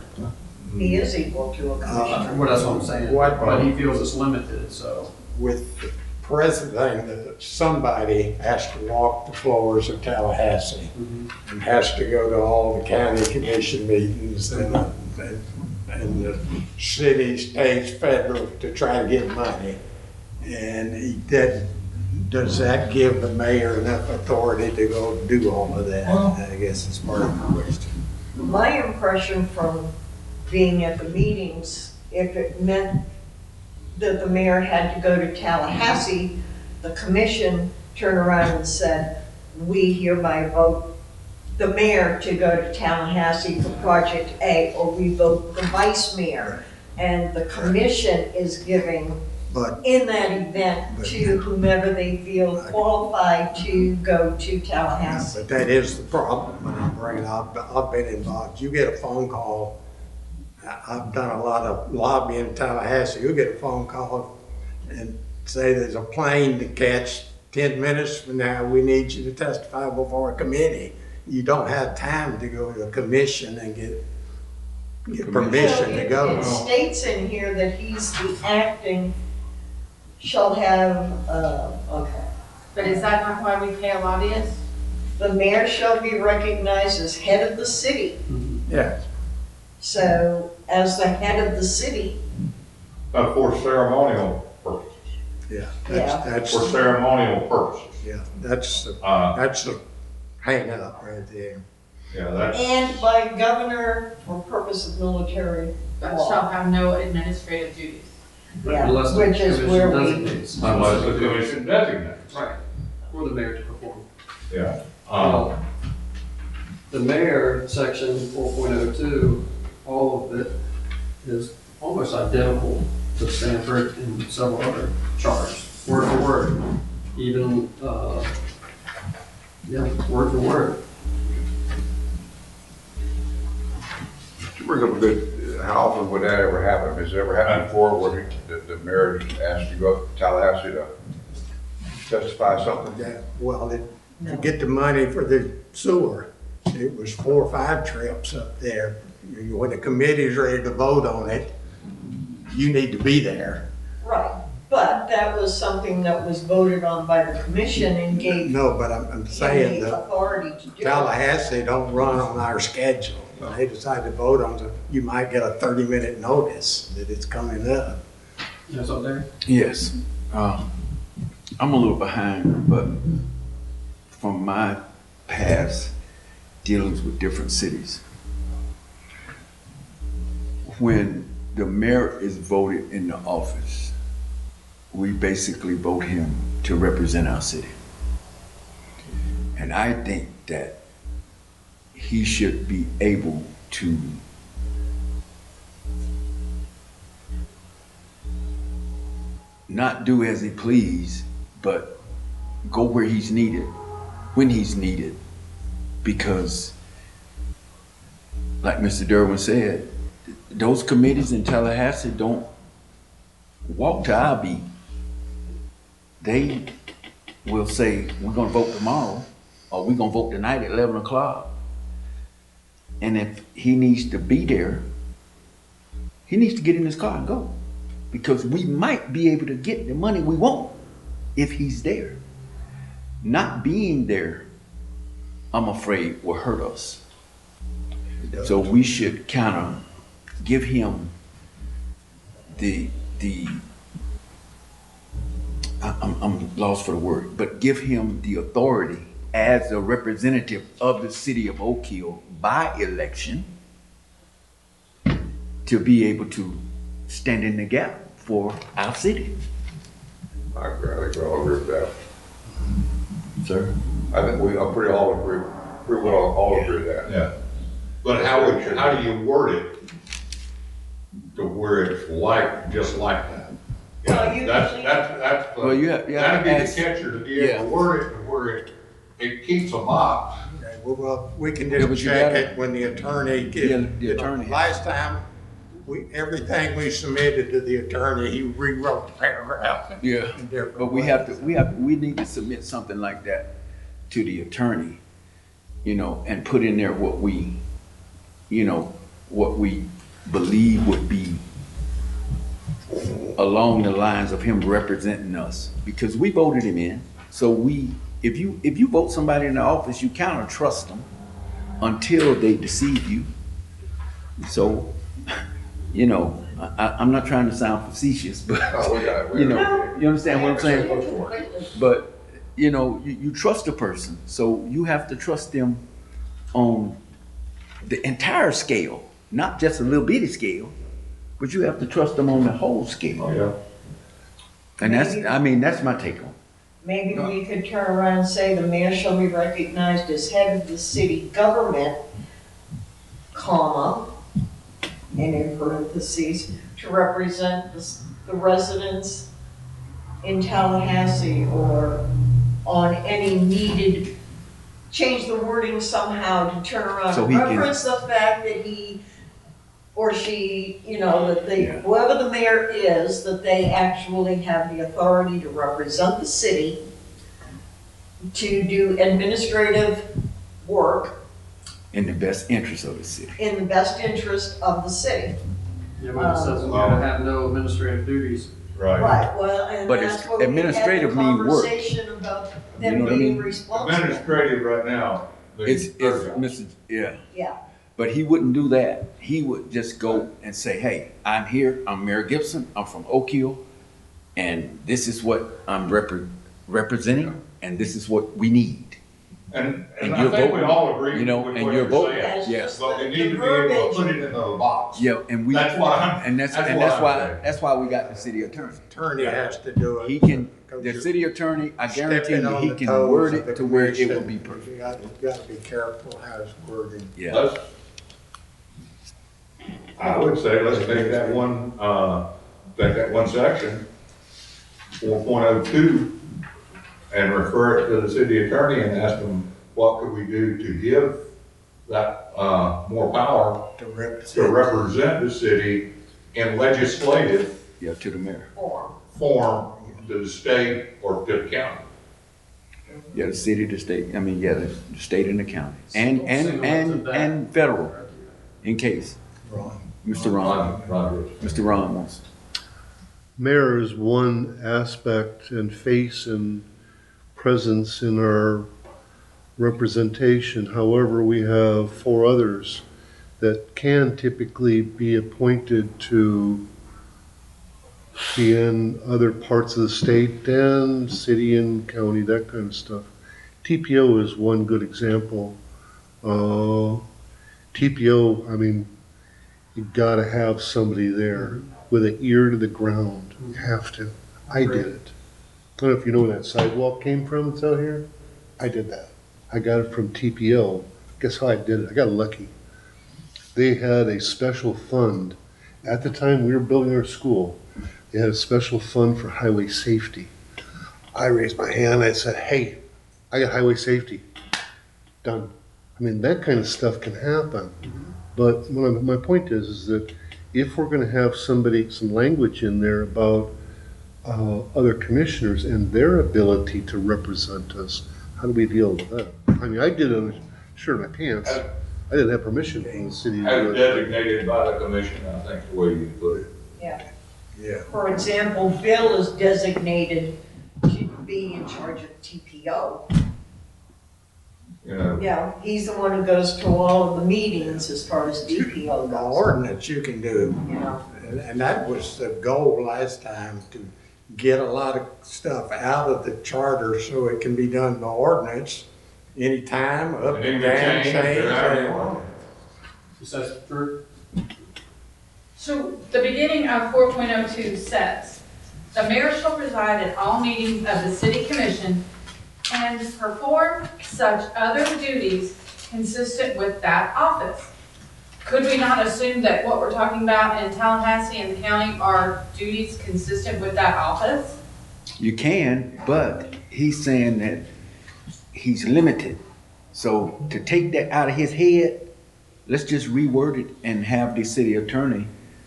He is equal to a commissioner. Well, that's what I'm saying, What- but he feels it's limited, so. With present thing that somebody has to walk the floors of Tallahassee and has to go to all the county commission meetings and the city, states, federal to try to get money. And does that give the mayor enough authority to go do all of that? I guess it's part of the question. My impression from being at the meetings, if it meant that the mayor had to go to Tallahassee, the commission turned around and said, we hereby vote the mayor to go to Tallahassee for project A, or we vote the vice mayor. And the commission is giving, But in that event, to whomever they feel qualified to go to Tallahassee. But that is the problem when I bring it up. I've been involved. You get a phone call. I've done a lot of lobbying in Tallahassee. You get a phone call and say there's a plane to catch 10 minutes from now. We need you to testify before a committee. You don't have time to go to a commission and get permission to go. It states in here that he's the acting, shall have, okay. But is that not why we pay a lobbyist? The mayor shall be recognized as head of the city. Yeah. So as the head of the city, But for ceremonial purposes, Yeah. Yeah. That's, for ceremonial purposes. yeah, that's the hang up right there. Yeah, that's, and by governor for purpose of military But law. shall have no administrative duties. Yeah, Unless the which is commission where we, designates. unless the commission designates. Right, for the mayor to perform. Yeah. The mayor, section 4.02, all of it is almost identical to Stanford and several other charters, word for word. Even, word for word. You bring up a good, how often would that ever happen? Has it ever happened before where the mayor asked you to go up to Tallahassee to testify something? Yeah, well, to get the money for the sewer, it was 4 or 5 trips up there. When the committee's ready to vote on it, you need to be there. right, but that was something that was voted on by the commission and gave No, but I'm saying him the that authority to do it. Tallahassee don't run on our schedule. When they decide to vote on it, you might get a 30-minute notice that it's coming up. That's up there? Yes. I'm a little behind, but from my past dealings with different cities, when the mayor is voted in the office, we basically vote him to represent our city. And I think that he should be able to not do as he please, but go where he's needed, when he's needed. Because, like Mr. Derwin said, those committees in Tallahassee don't walk to our beat. They will say, we're gonna vote tomorrow, or we're gonna vote tonight at 11 o'clock. And if he needs to be there, he needs to get in his car and go. Because we might be able to get the money we want if he's there. Not being there, I'm afraid, will hurt us. So we should kind of give him I'm lost for the word, but give him the authority as a representative of the city of Oak Hill by election to be able to stand in the gap for our city. I think we all agree with that. Sir? I think we pretty well all agree with that. Yeah. But how do you word it to where it's like, just like that? Well, That's, usually- that's, Well, you have to that'd be the ask- catcher, to be able to word it to where it keeps a box. Okay, well, we can Yeah, just but you check gotta- it when the attorney Yeah, gets. the attorney. Last time, everything we submitted to the attorney, he rewrote the paragraph. Yeah. in different But we ways. need to submit something like that to the attorney, and put in there what we believe would be along the lines of him representing us, because we voted him in. So if you vote somebody in the office, you kind of trust them until they deceive you. So, you know, I'm not trying to sound facetious, but Oh, we got it. you know, you understand what I'm saying? But, you know, you trust a person, so you have to trust them on the entire scale, not just a little bitty scale, but you have to trust them on the whole scale. Yeah. And that's my take on it. Maybe we could turn around and say the mayor shall be recognized as head of the city government, comma, and in parentheses, to represent the residents in Tallahassee or on any needed, change the wording somehow to turn around So and he can- reference the fact that he or she, you know, that they, Yeah. whoever the mayor is, that they actually have the authority to represent the city, to do administrative work In the best interest of the city. in the best interest of the city. Yeah, but it says we're gonna have no administrative duties. Right. Right, well, and But that's it's what we had the administrative mean work. conversation about You them know what I being mean? responsible. Administrative right now. It's Mr. Yeah. Yeah, But he wouldn't do that. He would just go and say, hey, I'm here, I'm Mayor Gibson, I'm from Oak Hill, and this is what I'm representing, and this is what we need. And And I you're think we voting, all agree you know, with and what you're you're voting. saying. that's Yes. just But we the need to be able to verbiage. put it in the box. Yeah, and That's why I'm- that's that's and what that's I'm why saying. that's why we got the city attorney. Attorney has to do it. He can, because the you're city attorney, I guarantee stepping you, on he the can toes word of the it to where it commission. will be perfect. You gotta be careful how it's wording. Yeah. Let's, I would say, let's take that one section, 4.02, and refer it to the city attorney and ask them, what could we do to give that, more power To to represent. represent the city in legislative Yeah, to the mayor. form to the state or to the county. Yeah, the city, the state, the state and the county. And Single to that. and federal, in case Ron. Mr. Ron, Mr. Ron wants. Mayor is one aspect and face and presence in our representation. However, we have 4 others that can typically be appointed to be in other parts of the state and city and county, that kind of stuff. TPO is one good example. TPO, you gotta have somebody there with an ear to the ground. You have to. I did it. I don't know if you know where that sidewalk came from that's out here. I did that. I got it from TPO. Guess how I did it? I got lucky. They had a special fund. At the time we were building our school, they had a special fund for highway safety. I raised my hand. I said, hey, I got highway safety. Done. That kind of stuff can happen. But my point is that if we're gonna have some language in there about other commissioners and their ability to represent us, how do we deal with that? I did it on the shirt of my pants. I didn't have permission from the city to As do it. designated by the commission, I think the way you put it. Yeah. For example, Bill is designated to be in charge of TPO. You know, Yeah, he's the one who goes to all of the meetings as far as DPO The goes, ordinance you can do, you know. and that was the goal last time, to get a lot of stuff out of the charter so it can be done by ordinance anytime, up and and then down, we change change. it however you want. Says Drew? So the beginning of 4.02 says, the mayor shall preside at all meetings of the city commission and perform such other duties consistent with that office. Could we not assume that what we're talking about in Tallahassee and the county are duties consistent with that office? You can, but he's saying that he's limited. So to take that out of his head, let's just reword it and have the city attorney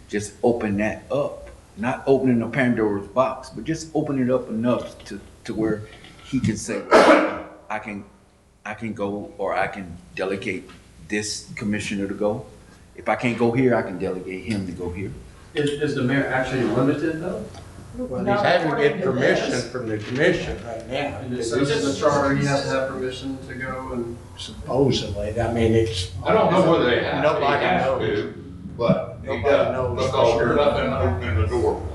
just open that up. Not opening a Pandora's box, but just open it up enough to where he can say, I can go, or I can delegate this commissioner to go. If I can't go here, I can delegate him to go here. Is the mayor actually limited though? Well, he's having to get permission from the commission right now. And it says in the charter, he has to have permission to go and. Supposedly, I mean, it's. I don't know whether they have, he Nobody has knows. to, but he Nobody does, knows for because sure. there's nothing opening the door.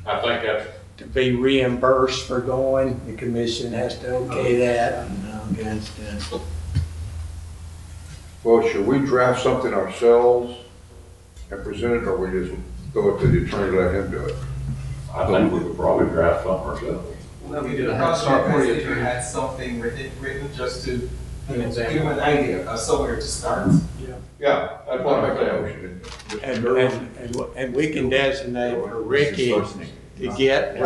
I think that's, To be reimbursed for going, the commission has to okay that and all kinds of stuff. Well, should we draft something ourselves and present it, or we just go to the attorney, let him do it? I think we could probably draft something ourselves. Well, we It get a would head cost start for you you. guys if you had something written just to An give example. them an idea of somewhere to start. Yeah, that's what I'll I'm make a saying. motion. And we can designate for Ricky to get with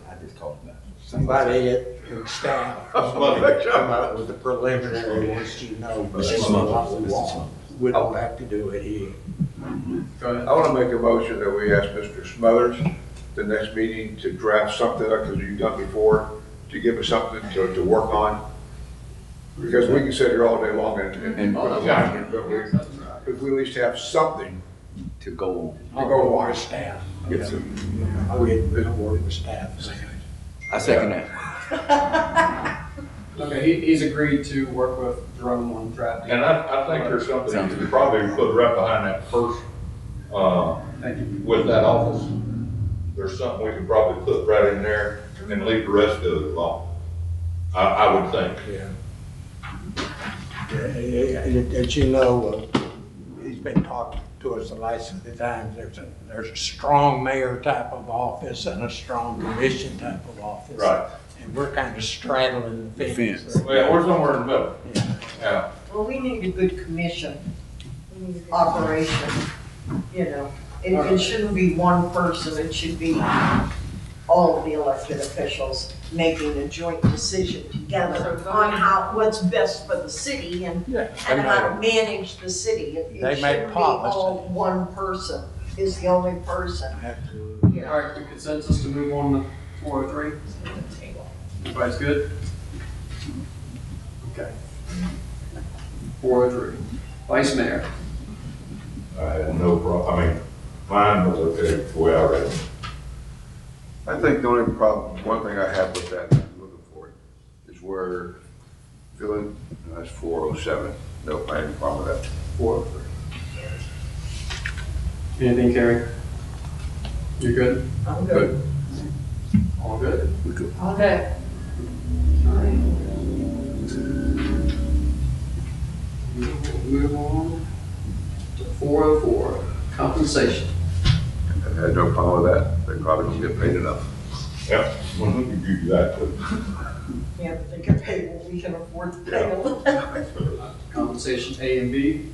I just called him that. somebody at staff. Come up with a preliminary, once you know, this is what we want. We don't have to do it here. Go ahead. I want to make a motion that we ask Mr. Smothers, the next meeting, to draft something up, because you've done before, to give us something to work on. Because we can sit here all day long and put a document, but we, if we at least have something To go on. I'll go with staff. Get some- I'll get work with staff. I second that. Okay, he's agreed to work with Jerome on drafting. And I think there's something you could probably put right behind that first, Thank you. with that office. There's something we could probably put right in there and leave the rest of it alone. I would think. Yeah. As you know, he's been talking to us the last few times, there's a strong mayor type of office and a strong commission type of office. Right. And we're kind of straddling the fence. Fence. Well, we're somewhere in the middle. Yeah. Yeah. Well, we need a good commission operation, you know. It shouldn't be one person, it should be all of the elected officials making a joint decision together on what's best for the city and Yeah. how to manage the city. It They make shouldn't be policy. all one person is the only person, Absolutely. you All know. right, the consensus to move on to 403? Everybody's good? Okay. 403. Vice Mayor. I had no problem, I mean, mine was okay the way I read it. I think the only problem, one thing I have with that, I'm looking for it, is where, filling, that's 407. Nope, I have a problem with that. 403. Anything, Carrie? You good? I'm good. All good? Okay. All right. Move on to 404, compensation. I had no problem with that. They probably don't get paid enough. Yep, well, we can give you that too. Yeah, but they can pay what we can afford to pay them. Compensation A and B.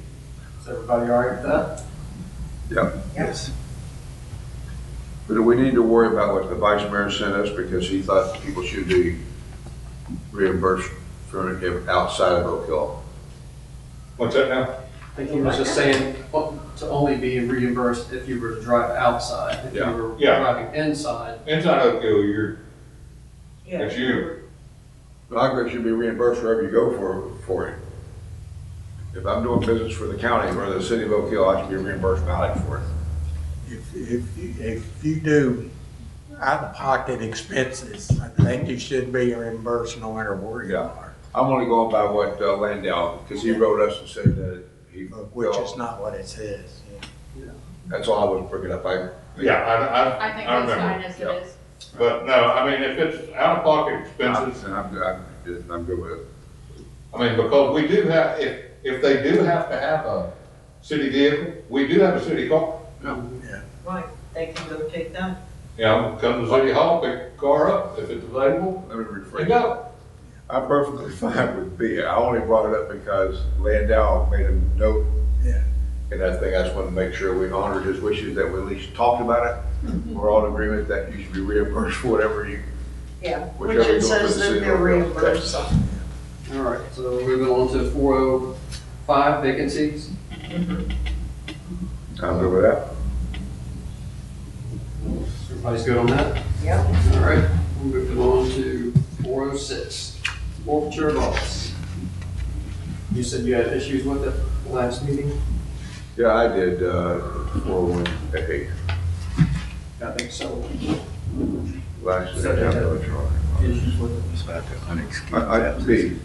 Is everybody all right with that? Yep. Yes. But do we need to worry about what the vice mayor sent us, because he thought people should be reimbursed for him outside of Oak Hill? What's that now? I think he was just saying to only be reimbursed if you were to drive outside. If you Yeah. were Yeah. driving inside, Inside Oak Hill, Yeah. it's you. But I agree, should be reimbursed wherever you go for it. If I'm doing business for the county or the city of Oak Hill, I should be reimbursed mileage for it. If you do out-of-pocket expenses, I think you should be reimbursed no matter where you Yeah. are, I'm only going by what Landau, because he wrote us and said that he, which is not what it says. that's all I was bringing up. Yeah, I think I it's remember. fine as it is. But no, I mean, if it's out-of-pocket expenses, I'm good with it. I mean, because we do have, if they do have to have a city vehicle, we do have a city car. Right, they can go take that. You know, come to City Hall, pick the car up, if it's available, Let me and rephrase. go. I'm perfectly fine with B. I only brought it up because Landau made a note. Yeah. And I think I just wanted to make sure we honored his wishes, that we at least talked about it. We're all in agreement that you should be reimbursed for whatever you, Yeah, which Whichever it goes says to the that city they're will go. reimbursed, so. all right, so moving on to 405, vacancies. I'm good with that. Everybody's good on that? Yeah. All right, we're moving on to 406, forfeiture of loss. You said you had issues with it last meeting? Yeah, I did, 401A I think so. last So year. they have issues with it. It's about the unexcused B,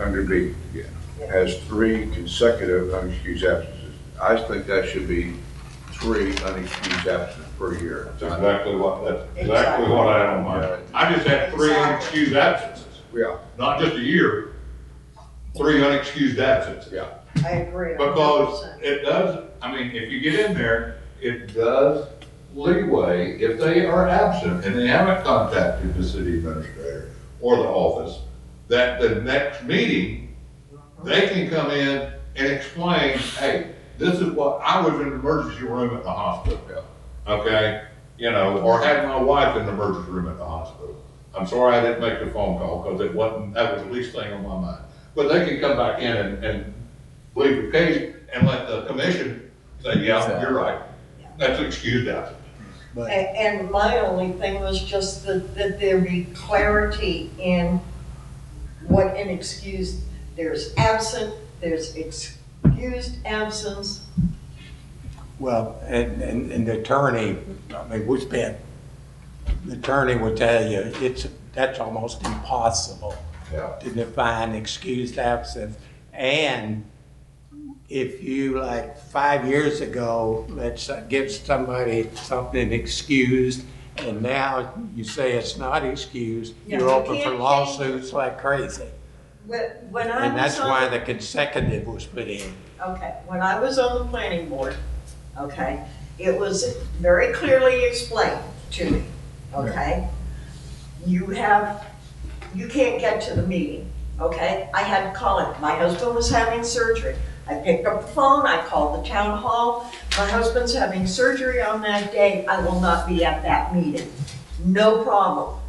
under B, yeah, has 3 consecutive unexcused absences. I think that should be 3 unexcused absences per year. That's exactly what I had on mine. I just had 3 unexcused absences, Yeah, not just a year, 3 unexcused absences. yeah. I agree. Because 100%. it does, I mean, if you get in there, it does leeway if they are absent and they haven't contacted the city administrator or the office, that the next meeting, they can come in and explain, hey, this is what, I was in the emergency room at the hospital, okay? You know, or had my wife in the emergency room at the hospital. I'm sorry I didn't make the phone call because it wasn't, that was the least thing on my mind. But they can come back in and leave the case and let the commission say, yeah, you're right. That's excused absence. And my only thing was just that there be clarity in what an excused, there's absent, there's excused absence. Well, and the attorney, I mean, the attorney would tell you, that's almost impossible Yeah. to define excused absence. And if you, like 5 years ago, let's give somebody something excused, and now you say it's not excused, Yeah, you're you open can't for change lawsuits like crazy. When I And that's was why on, the consecutive was put in. okay, when I was on the planning board, okay, it was very clearly explained to me, okay? You can't get to the meeting, okay? I had to call it. My husband was having surgery. I picked up the phone, I called the town hall. My husband's having surgery on that day. I will not be at that meeting. No problem.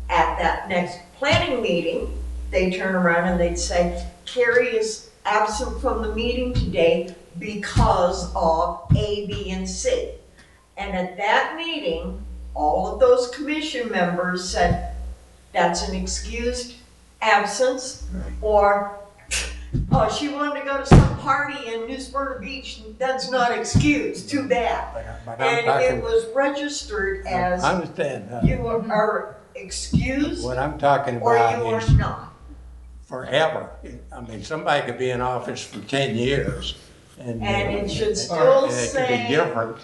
At that next planning meeting, they turn around and they'd say, Carrie is absent from the meeting today because of A, B, and C. And at that meeting, all of those commission members said, that's an excused absence, or, oh, she wanted to go to some party in New Smyrna Beach, that's not excused, too bad. But I'm And talking, it was registered I as understand. you are excused What I'm talking or about you are is not. forever. I mean, somebody could be in office for 10 years and. And it should still and it could be say different.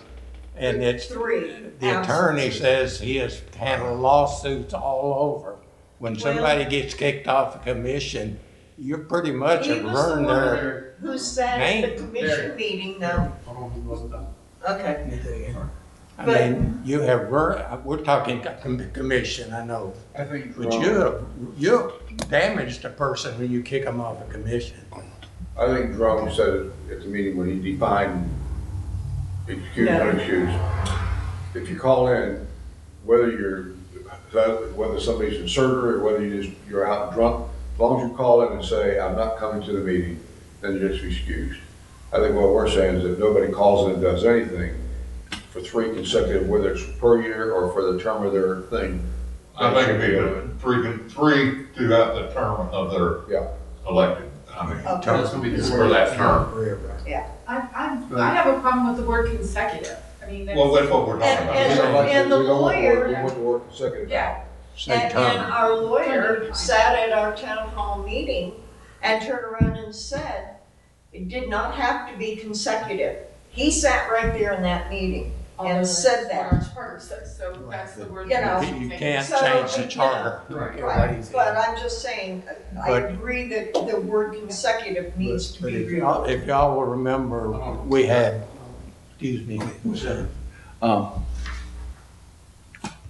And it's, 3. the attorney says he has handled lawsuits all over. When somebody gets kicked off a commission, you're pretty much He have was the ruined one their who said at the name. commission meeting, though. He wasn't done. Okay. I But- mean, you have, we're talking commission, I know. I think But you damaged a person when you kick them off a commission. I think Jerome said it at the meeting when he defined excused, No. unexcused. If you call in, whether somebody's in surgery or whether you're out drunk, as long as you call in and say, I'm not coming to the meeting, then you're just excused. I think what we're saying is that nobody calls in and does anything for 3 consecutive, whether it's per year or for the term of their thing. I think it'd be three throughout the term of their Yeah. elected, I mean, Okay. That's gonna be the for that term. I have a problem with the word consecutive. I mean, Well, that's, that's what we're talking And- about. and the We don't want the word- lawyer- We want the word consecutive. yeah, Say And term. our lawyer sat at our town hall meeting and turned around and said, it did not have to be consecutive. He sat right there in that meeting and said that. Our charter says, so that's the word. You know, You can't So, change the you charter. Right. Right, but I'm just saying, I But- agree that the word consecutive needs to But be if y'all will remember, we had, excuse me, sir.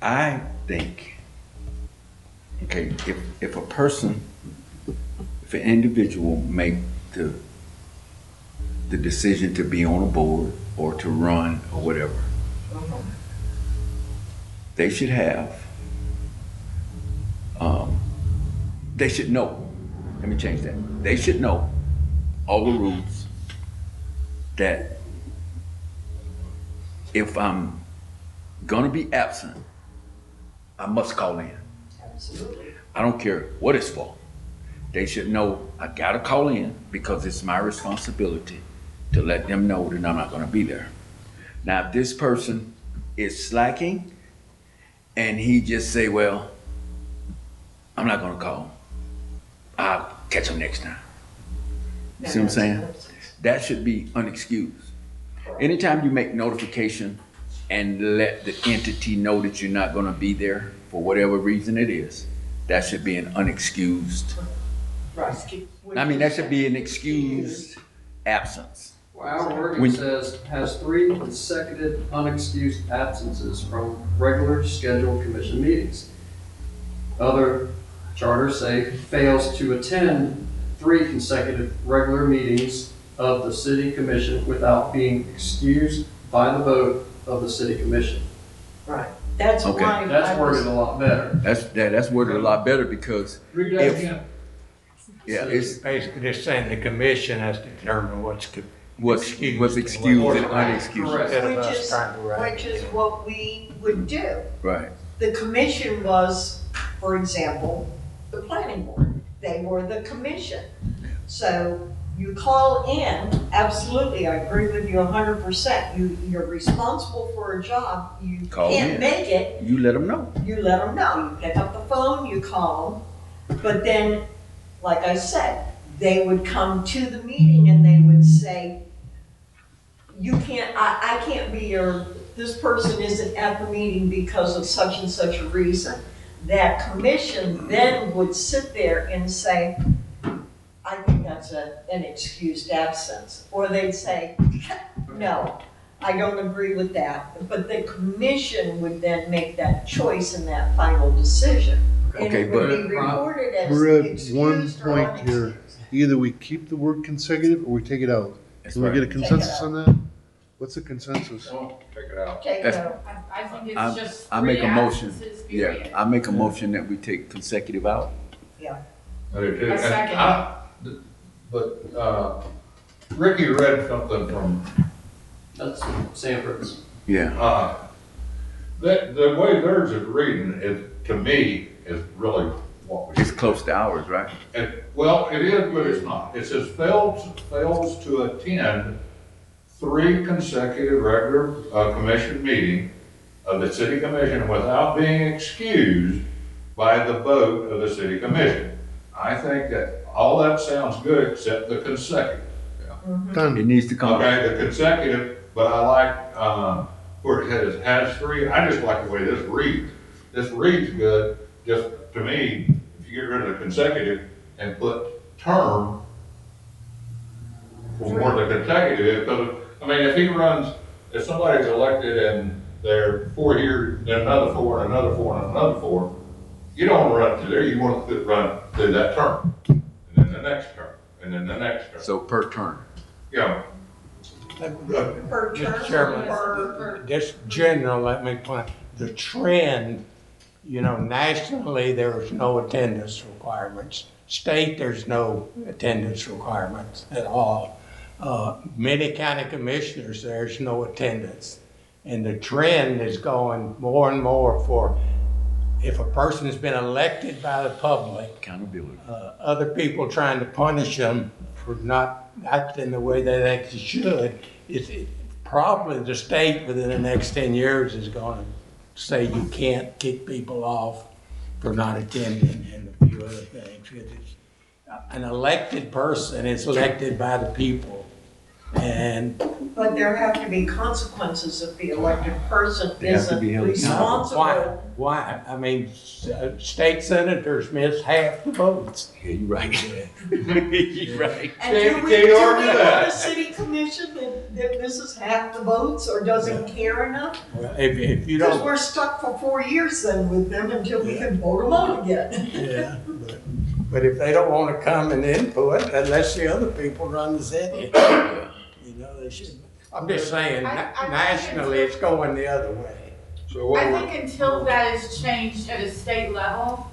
I think, okay, if a person, if an individual make the decision to be on a board or to run or whatever, they should have, they should know, let me change that. They should know all the rules that if I'm gonna be absent, I must call in. Absolutely. I don't care what it's for. They should know I gotta call in because it's my responsibility to let them know that I'm not gonna be there. Now, if this person is slacking and he just say, well, I'm not gonna call, I'll catch him next time. See what I'm saying? That should be unexcused. Anytime you make notification and let the entity know that you're not gonna be there for whatever reason it is, that should be an unexcused. Right. I mean, that should be an excused absence. Well, our wording When- says, has 3 consecutive unexcused absences from regular scheduled commission meetings. Other charters say fails to attend 3 consecutive regular meetings of the city commission without being excused by the vote of the city commission. Right, that's Okay. why. That's worded a lot better. That's worded a lot better because, Read that If- again. yeah, it's Basically, just saying the commission has to determine what's what's excused and unexcused. Correct. Instead of Which us is, trying to write which it is down. what we would do. Right. The commission was, for example, the planning board. They were the commission. So you call in, absolutely, I agree with you 100%. You're responsible for a job. You Call can't in. make it, You let them know. you let them know. You pick up the phone, you call them. But then, like I said, they would come to the meeting and they would say, you can't, I can't be your, this person isn't at the meeting because of such and such a reason. That commission then would sit there and say, I think that's an excused absence. Or they'd say, no, I don't agree with that. But the commission would then make that choice and that final decision. And Okay, it would but- be recorded as We're at one excused or point here. unexcused. Either we keep the word consecutive or we take it out. That's Can we right. get a consensus on that? What's the consensus? Take it out. Take it That's- out. I think I'm- it's just I make three a motion. absences, Yeah, period. I make a motion that we take consecutive out. I do too. I And second. But, Ricky read something from, That's Sanford's. Yeah. the way theirs is reading is, to me, is really what we. It's close to ours, right? Well, it is, but it's not. It says fails to attend 3 consecutive regular, commission meeting of the city commission without being excused by the vote of the city commission. I think that all that sounds good except the consecutive. Done. It needs to come out. Okay, the consecutive, but I like, where it has 3, I just like the way this reads. This reads good, just to me, if you get rid of the consecutive and put term for the consecutive, because, I mean, if he runs, if somebody's elected and they're 4 years, then another 4, and another 4, and another 4, you don't want to run through there, you want to run through that term, and then the next term, and then the next term. So per turn. Yeah, Per term, Mr. Chairman, per, just general, let me point, the trend, nationally, there's no attendance requirements. State, there's no attendance requirements at all. Many county commissioners, there's no attendance. And the trend is going more and more for, if a person has been elected by the public, Accountability. other people trying to punish them for not acting the way they think they should, probably the state within the next 10 years is going to say you can't kick people off for not attending and a few other things. An elected person is elected by the people. And but there have to be consequences if the elected person They have to be isn't held accountable. responsible. why? I mean, state senators miss half the votes. Yeah, you're right. You're right. And do we Can't argue want that. a city commission that this is half the votes or doesn't care enough? Well, if you Because don't. we're stuck for 4 years then with them until we can vote them out again. Yeah, but if they don't want to come and input, unless the other people run the city, they should. I'm just saying, I think nationally, it's going the other way. So what I we're, think until that is changed at a state level,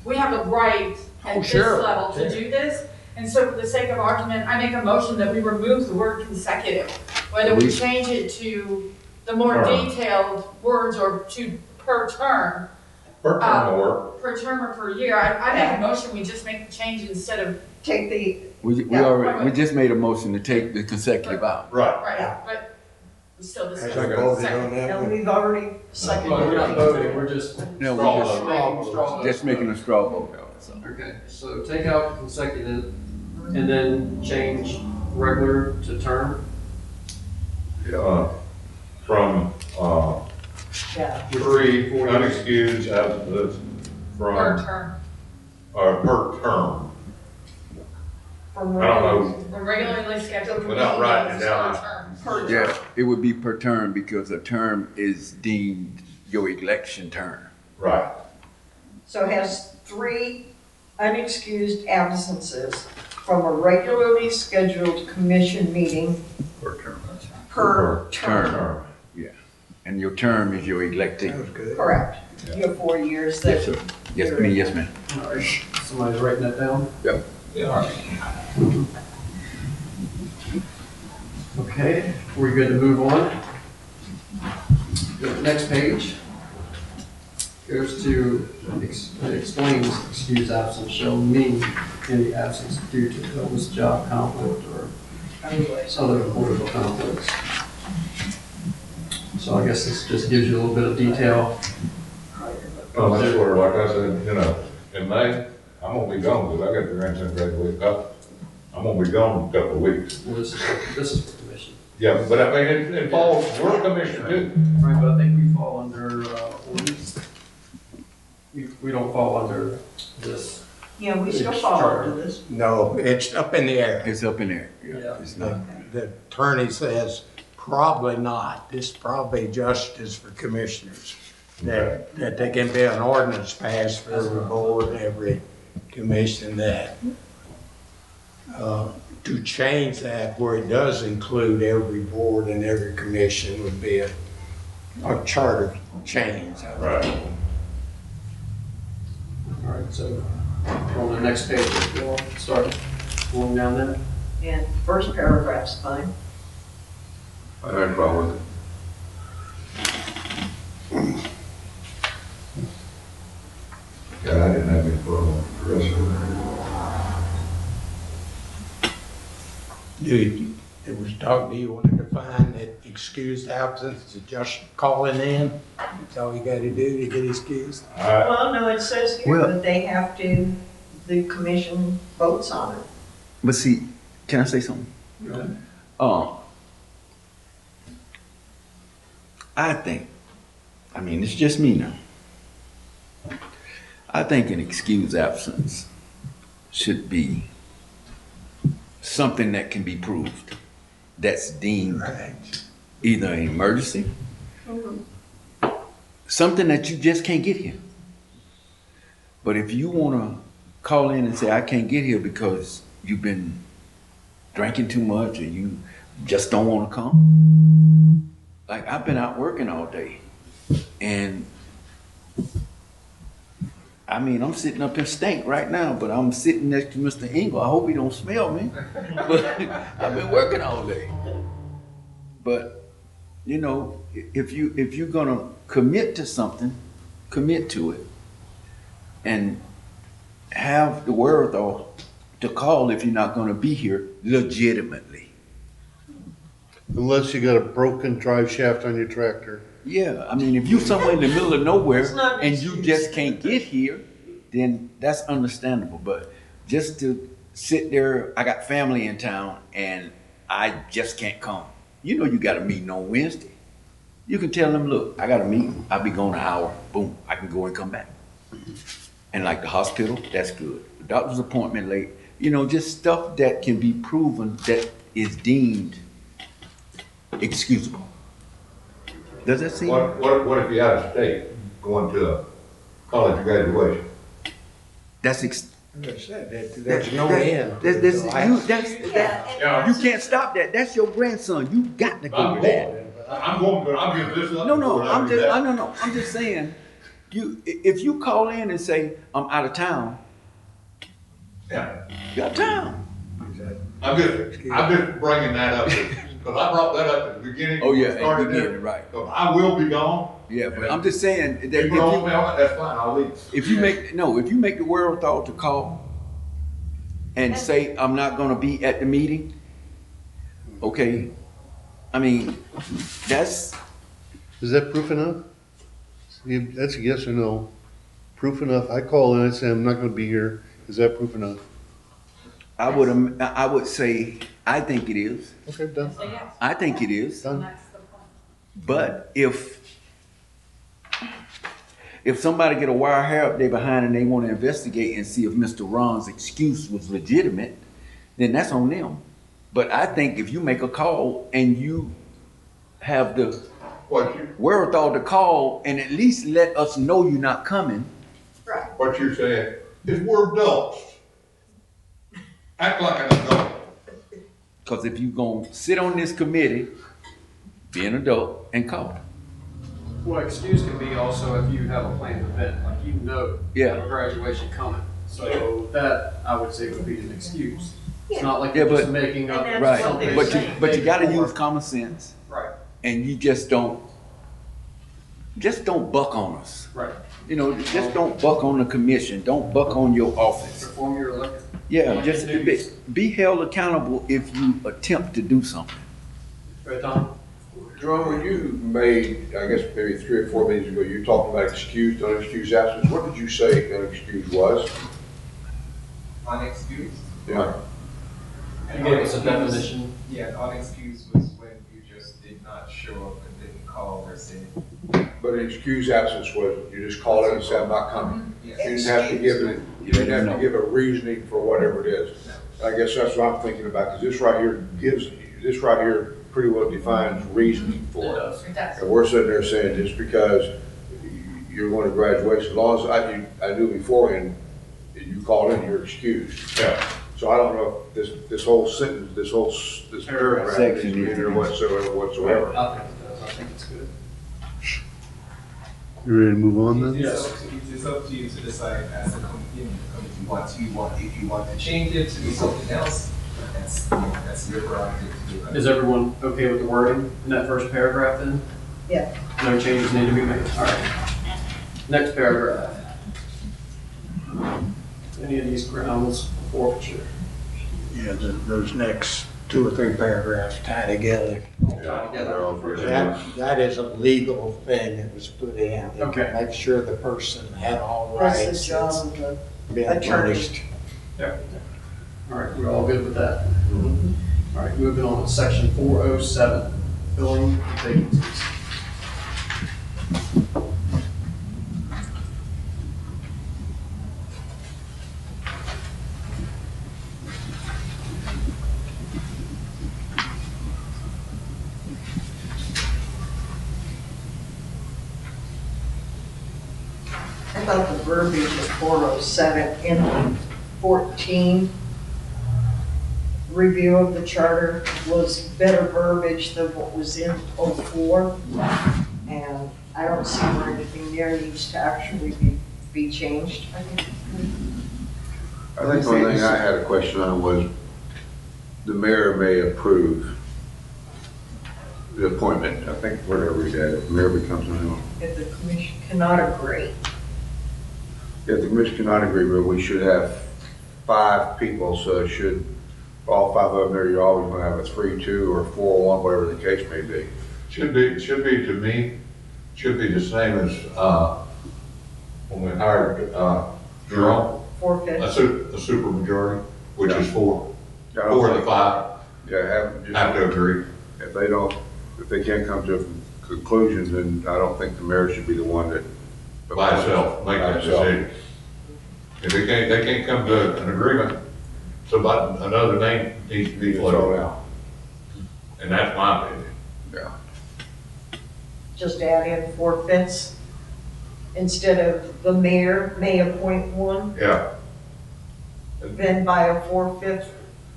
we have a right at Oh, this sure. level to do this. And so for the sake of argument, I make a motion that we remove the word consecutive. Whether we change it to the more Term. detailed words or to per term, per term or. per term or per year. I make a motion, we just make the change instead of take the, We Yeah. already, we just made a motion to take the consecutive out. Right. Right, but we still Has discussing. I voted on that and one? we've already Well, seconded we're not it. voting, we're just, No, Straw we're vote. just making a straw vote. So. okay, so take out consecutive and then change regular to term. From, Yeah. 3 unexcused absences Per from, term, per term. From I don't know. from regularly scheduled. Without writing it down. Per term. Yeah, it would be per term because a term is deemed your election term. Right. So it has 3 unexcused absences from a regularly scheduled commission meeting Per term. per term. Term. And your term is your electing. That was good. Correct. You have 4 years that. Yes, sir. Yes, yes, ma'am. All right, somebody's writing that down. Yeah. Okay, we're good to move on. The next page goes to explains excused absence shall mean any absence due to illness, job conflict, or other political conflicts. So I guess this just gives you a little bit of detail. Well, that's where, like I said, in May, I'm gonna be gone, because I got the grandson graduate up. I'm gonna be gone a couple of weeks. Well, this is for commission. Yeah, but I mean, it falls, we're a commission too. Right, but I think we fall under ordinance. We don't fall under this. Yeah, we still It's fall charter. under this. No, it's up in the air. It's up in there. Yeah. It's not. The attorney says probably not. This probably just is for commissioners. That there can be an ordinance passed for every board, every commission that. To change that where it does include every board and every commission would be a charter change. Right. All right, so on the next page, we'll start going down there. And first paragraph's fine. I had a problem with it. Yeah, I didn't have any problem with the rest of It was talk, do you want to define that excused absence is just calling in? That's all you gotta do to get excused? it. I, Well, no, it says here Well- that they have to, the commission votes on it. But see, can I say something? I think, I mean, it's just me now. I think an excused absence should be something that can be proved, that's deemed either an emergency, something that you just can't get here. But if you wanna call in and say, I can't get here because you've been drinking too much or you just don't wanna come, like I've been out working all day and I mean, I'm sitting up here stink right now, but I'm sitting next to Mr. Engel. I hope he don't smell me. But I've been working all day. But, you know, if you're gonna commit to something, commit to it. And have the wherewithal to call if you're not gonna be here legitimately. Unless you got a broken drive shaft on your tractor. Yeah, I mean, if you somewhere in the middle of nowhere It's not an and you excuse. just can't get here, then that's understandable. But just to sit there, I got family in town and I just can't come. You know you got a meeting on Wednesday. You can tell them, look, I got a meeting. I'll be gone an hour. Boom, I can go and come back. And like the hospital, that's good. The doctor's appointment late. You know, just stuff that can be proven that is deemed excusable. Does that seem? what if you're out of state, going to a college graduation? That's There's no end. Yeah. You can't stop that. That's your grandson. You got to go with that. I'm going, but I'm giving this up. No, I'm just saying. If you call in and say I'm out of town, Yeah, you're out of town. I'm just bringing that up, because I brought that up at the beginning. Oh yeah, when we started and you there. did it right. So I will be gone. Yeah, but I'm just saying that If you don't mail it, that's fine, I'll leave. if you make the wherewithal to call, and say, I'm not gonna be at the meeting, okay? I mean, that's, Is that proof enough? That's a yes or no. Proof enough. I call and I say, I'm not gonna be here. Is that proof enough? I would say, I think it is. Okay, done. So yes, I think it is. Done. that's the point. But if somebody get a wire hair up there behind and they want to investigate and see if Mr. Ron's excuse was legitimate, then that's on them. But I think if you make a call and you have the wherewithal to call and at least let us know you're not coming. Right. What you're saying is we're adults. Act like an adult. Because if you gonna sit on this committee, be an adult and call. Well, excuse can be also if you have a planned event, like you know you have a graduation coming. So that, I would say, would be an excuse. It's not like you're Yeah, just but- making up. And that's Right, what they're but saying. you gotta use common sense Right, and you just don't buck on us. right. You know, just don't buck on the commission, don't buck on your office. Perform your elected. Yeah, just be held accountable if you attempt to do something. Right, Tom? Jerome, when you made, I guess maybe 3 or 4 meetings ago, you talked about excused, unexcused absence. What did you say unexcused was? Unexcused? Yeah. You gave us a definition. Yeah, unexcused was when you just did not show up and didn't call or say. But an excused absence was, you just called in and said, I'm not coming. Yes. You didn't have to give it, you didn't have to give a reasoning for whatever it is. I guess that's what I'm thinking about, because this right here pretty well defines reasoning for it. It does. And we're sitting there saying just because you're going to graduation, as long as I knew beforehand, and you called in, you're excused. Yeah. So I don't know if this whole sentence, this paragraph needs to be in there whatsoever. I think it does. I think it's good. You ready to move on then? It's up to you to decide as a committee, if you want to change it to be something else, that's your prerogative to do that. Is everyone okay with the wording in that first paragraph then? Yeah. No changes need to be made. All right. Next paragraph. Any of these grounds for forfeiture? Yeah, those next 2 or 3 paragraphs tie together. That is a legal thing that was put in. to Okay. Make sure the person had all That's rights. the job of the been attorney. punished. Yeah. All right, we're all good with that? All right, moving on to section 407, filling vacancies. I thought the verbiage of 407 in 14, review of the charter, was better verbiage than what was in 04. And I don't see where anything there needs to actually be changed. I think the only thing I had a question on was, the mayor may approve the appointment. I think where did I read that? If the mayor becomes an If the commission cannot agree. If the commission cannot agree, but we should have 5 people, so it should, all 5 of them there, you're always gonna have a 3-2 or 4-1, whatever the case may be. Should be to me, should be the same as, when we hired, Jerome, Forfeit. a super majority, which is 4. I don't 4 of the think- 5 Yeah, have to agree. if they can't come to a conclusion, then I don't think the mayor should be the one that. By itself, make By that itself. decision. If they can't come to an agreement, somebody, another name needs to be floated out. And that's my opinion. Yeah. Just add in forfeits instead of the mayor may appoint one, Yeah. then by a forfeit.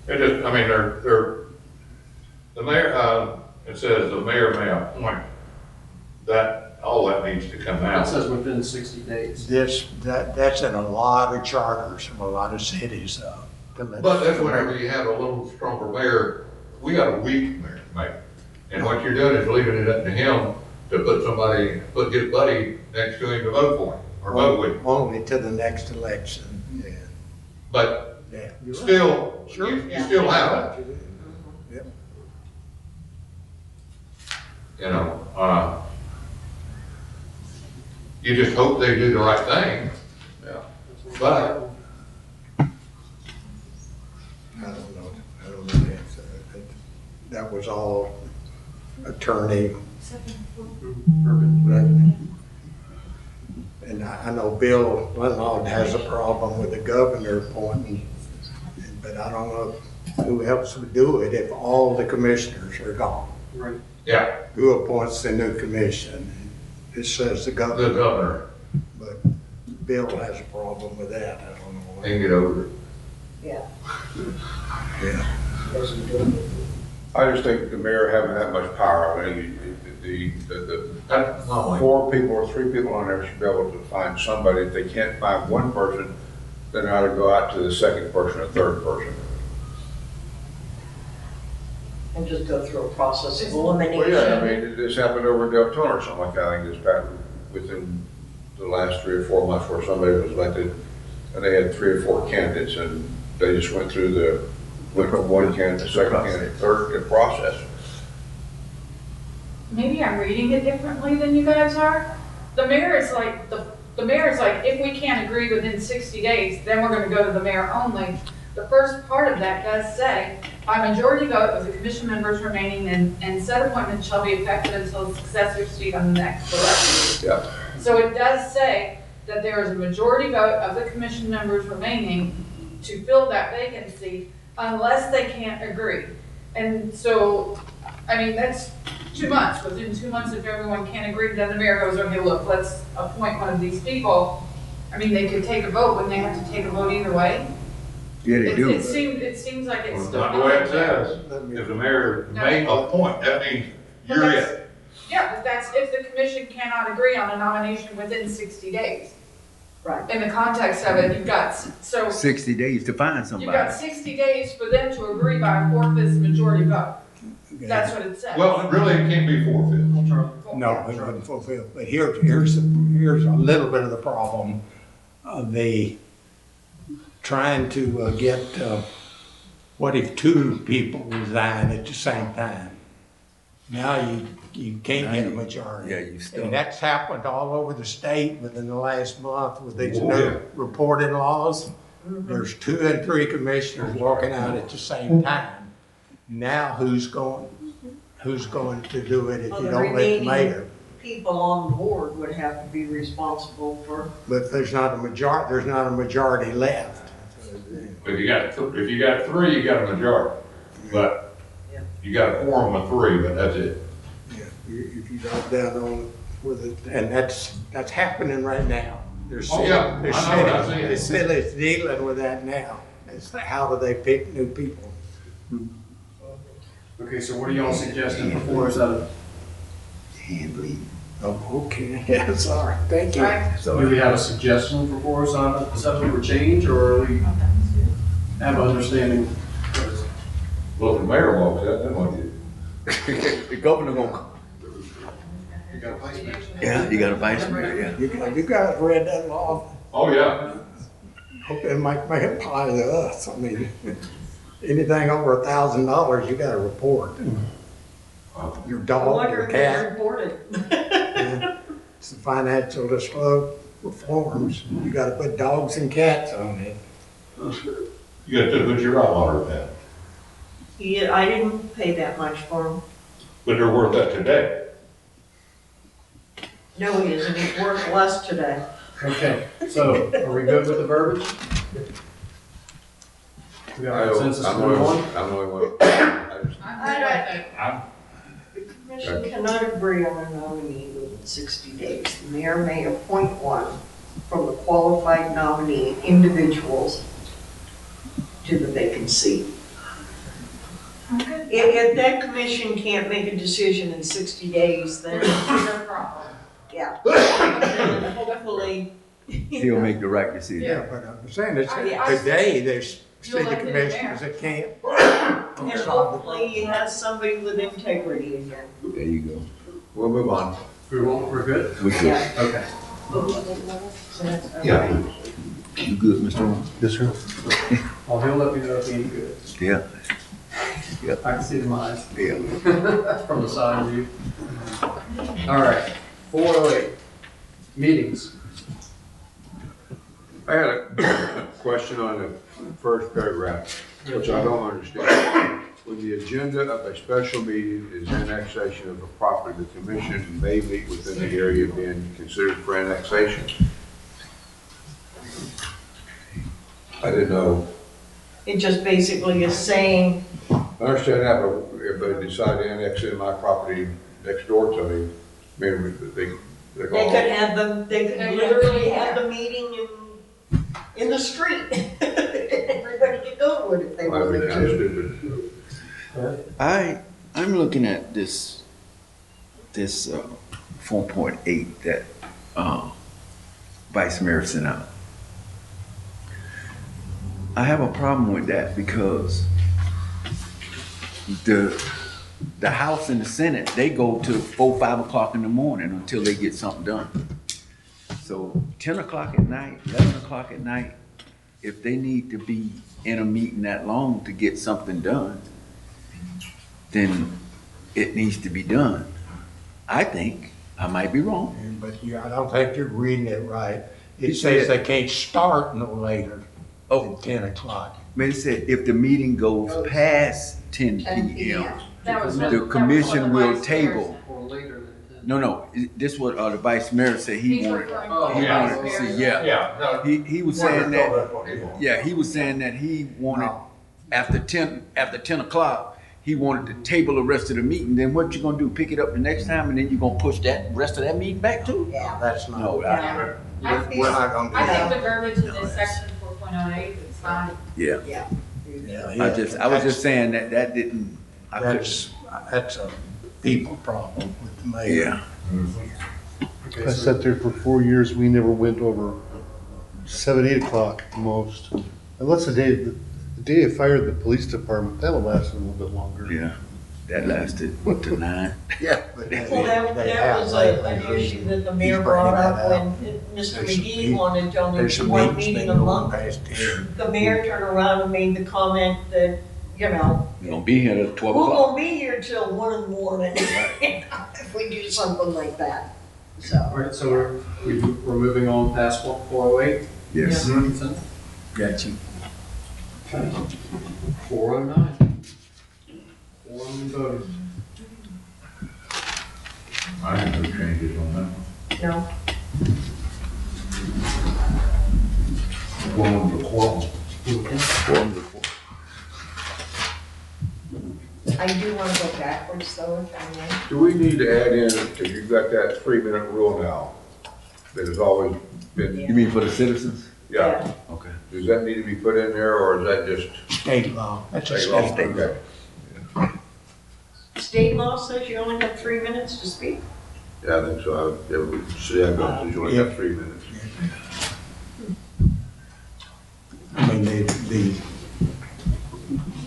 It just, I mean, the mayor, it says the mayor may appoint. All that needs to come It out. says within 60 days. That's in a lot of charters from a lot of cities. But that's whenever you have a little stronger mayor, we got a weak mayor. And what you're doing is leaving it up to him to put his buddy next to him to vote for him, or vote with him. Only to the next election, yeah. But Yeah. you're right. still, Sure. you still have it, Yep. you know, you just hope they do the right thing. Yeah. But, I don't know the answer. That was all attorney. And I know Bill Lindahl has a problem with the governor appointing, but I don't know who else would do it if all the commissioners are gone. Right. yeah, Who appoints the new commission? It says the the governor, governor but Bill has a problem with that. I don't know why. can get over it. Yeah. Yeah. I just think the mayor having that much power, I mean, the That's not like, 4 people or 3 people on there should be able to find somebody. If they can't find one person, then they ought to go out to the second person or third person. And just go through a process of Well, elimination. yeah, I mean, this happened over in Deltona or something like that, I think this past, within the last 3 or 4 months where somebody was elected, and they had 3 or 4 candidates, and they just went from one candidate, second candidate, third process. Maybe I'm reading it differently than you guys are. The mayor is like, the mayor is like, if we can't agree within 60 days, then we're gonna go to the mayor only. The first part of that does say, by majority vote of the commission members remaining and said appointment shall be effective until the successor seat on the next election. Yeah. So it does say that there is a majority vote of the commission members remaining to fill that vacancy unless they can't agree. And so, I mean, that's 2 months. Within 2 months, if everyone can't agree, then the mayor goes, okay, look, let's appoint one of these people. I mean, they could take a vote. Wouldn't they have to take a vote either way? Yeah, they do. It seems like it's. Well, not the way it says. If the mayor may appoint, that means you're it. Yeah, but that's if the commission cannot agree on a nomination within 60 days. Right. In the context of it, you've got, so 60 days to find you've got somebody. 60 days for them to agree by a 4/5 majority vote. That's what it says. Well, really, it can't be forfeit. No, it wouldn't fulfill. But here's a little bit of the problem of the trying to get, what if 2 people resign at the same time? Now you can't get a majority. Yeah, you still. And that's happened all over the state within the last month with these Oh, new yeah. reporting laws. There's 2 and 3 commissioners walking out at the same time. Now who's going to do it if Well, you the don't let the remaining- mayor? People on the board would have to be responsible for, But there's not a majority left. If you got 3, you got a majority. But Yeah. you got a quorum of 3, but that's it. Yeah, if you drop down on with it, and that's happening right now. Oh, yeah, I know, I see it. The city's dealing with that now. It's how do they pick new people? Okay, so what are y'all suggesting before us out of, Hand bleed. Oh, okay, yeah, sorry, thank you. Right. do we have a suggestion before us on a subject for change, or are we have an understanding? Well, if the mayor walks out, then what do you do? The governor gonna. You got a vice mayor? Yeah, you got a vice mayor, yeah. You guys read that law? Oh, yeah. Hope it might make it apply to us. I mean, anything over $1,000, you gotta report. Your I dog, wonder your if they cat. reported. Yeah. It's the financial disclosure reforms. You gotta put dogs and cats on it. You got to put your hot water in that. Yeah, I didn't pay that much for them. But they're worth that today. No, he isn't. He's worth less today. Okay, so are we good with the verbiage? We got a consensus to move on? I'm the only one. I just- The commission cannot agree on a nominee within 60 days. The mayor may appoint one from the qualified nominee individuals to the vacant seat. If that commission can't make a decision in 60 days, then, No problem. yeah. Then hopefully. He'll make the right decision. Yeah, but I'm saying, it's, I- today, there's You city elected commissioners that can't. And hopefully he has somebody with integrity again. There you go. We'll move on. We're good? We good. Yeah. Okay. Yeah. You good, Mr. Owens? Yes, sir. Well, he'll let me know if he any good. Yeah, I can see the eyes yeah. from the side view. All right, 408, meetings. I had a question on the first paragraph, which I don't understand. When the agenda of a special meeting is annexation of a property, the commission may meet within the area being considered for annexation. I didn't know. It just basically is saying, I understand that, but if they decide to annex in my property next door to me, maybe they they go. could have them, they could literally have the meeting in the street. Everybody could go to it if they That'd be wanted kind of to. stupid. I'm looking at this 4.8 that Vice Mayor sent out. I have a problem with that because the House and the Senate, they go to 4, 5 o'clock in the morning until they get something done. So 10 o'clock at night, 11 o'clock at night, if they need to be in a meeting that long to get something done, then it needs to be done. I think, I might be wrong. But I don't think you're reading it right. He It says said- they can't start no later Oh. than 10 o'clock. But it said if the meeting goes past 10 10 p.m., p.m. That was the what- that was commission what the will vice mayor table. Or later than 10. No, this what the Vice Mayor said he He's wanted. referring Oh, to He the vice wanted to mayor. see, yeah. Yeah, no, He was saying that, Yeah. yeah, he was saying that he wanted, after 10 o'clock, he wanted to table the rest of the meeting. Then what you gonna do, pick it up the next time and then you gonna push that rest of that meeting back too? Yeah. That's not, No, we're I we're not gonna do I that. think the verbiage in this section 4.08 is fine. yeah. Yeah. I was just saying that didn't, I couldn't, That's a people problem with the mayor. yeah. Okay, I so sat there for 4 years, we never went over 7, 8 o'clock at most. Unless the day I fired the police department, that'll last a little bit longer. Yeah, that lasted, what, to 9? Yeah. But Well, that was an issue that the mayor brought up when Mr. McGee wanted to only There's do some one meetings meeting been a going month. past 10. The mayor turned around and made the comment that, you know, You're gonna be here at 12 we're o'clock. gonna be here till 1 in the morning if we do something like that, so. all right, so we're moving on past 408. Yes. Consent. Got you. 409. Forum voting. I have no changes on that No, one. Going to quorum. I do wanna go backwards though, if I may. Do we need to add in, because you've got that 3-minute rule now, that has always been, You mean for the citizens? yeah. Okay. Does that need to be put in there, or is that just State law, that's a state law? state law. Okay. State law says you only have 3 minutes to speak. Yeah, I think so. See, I go, you only got 3 minutes. I mean, the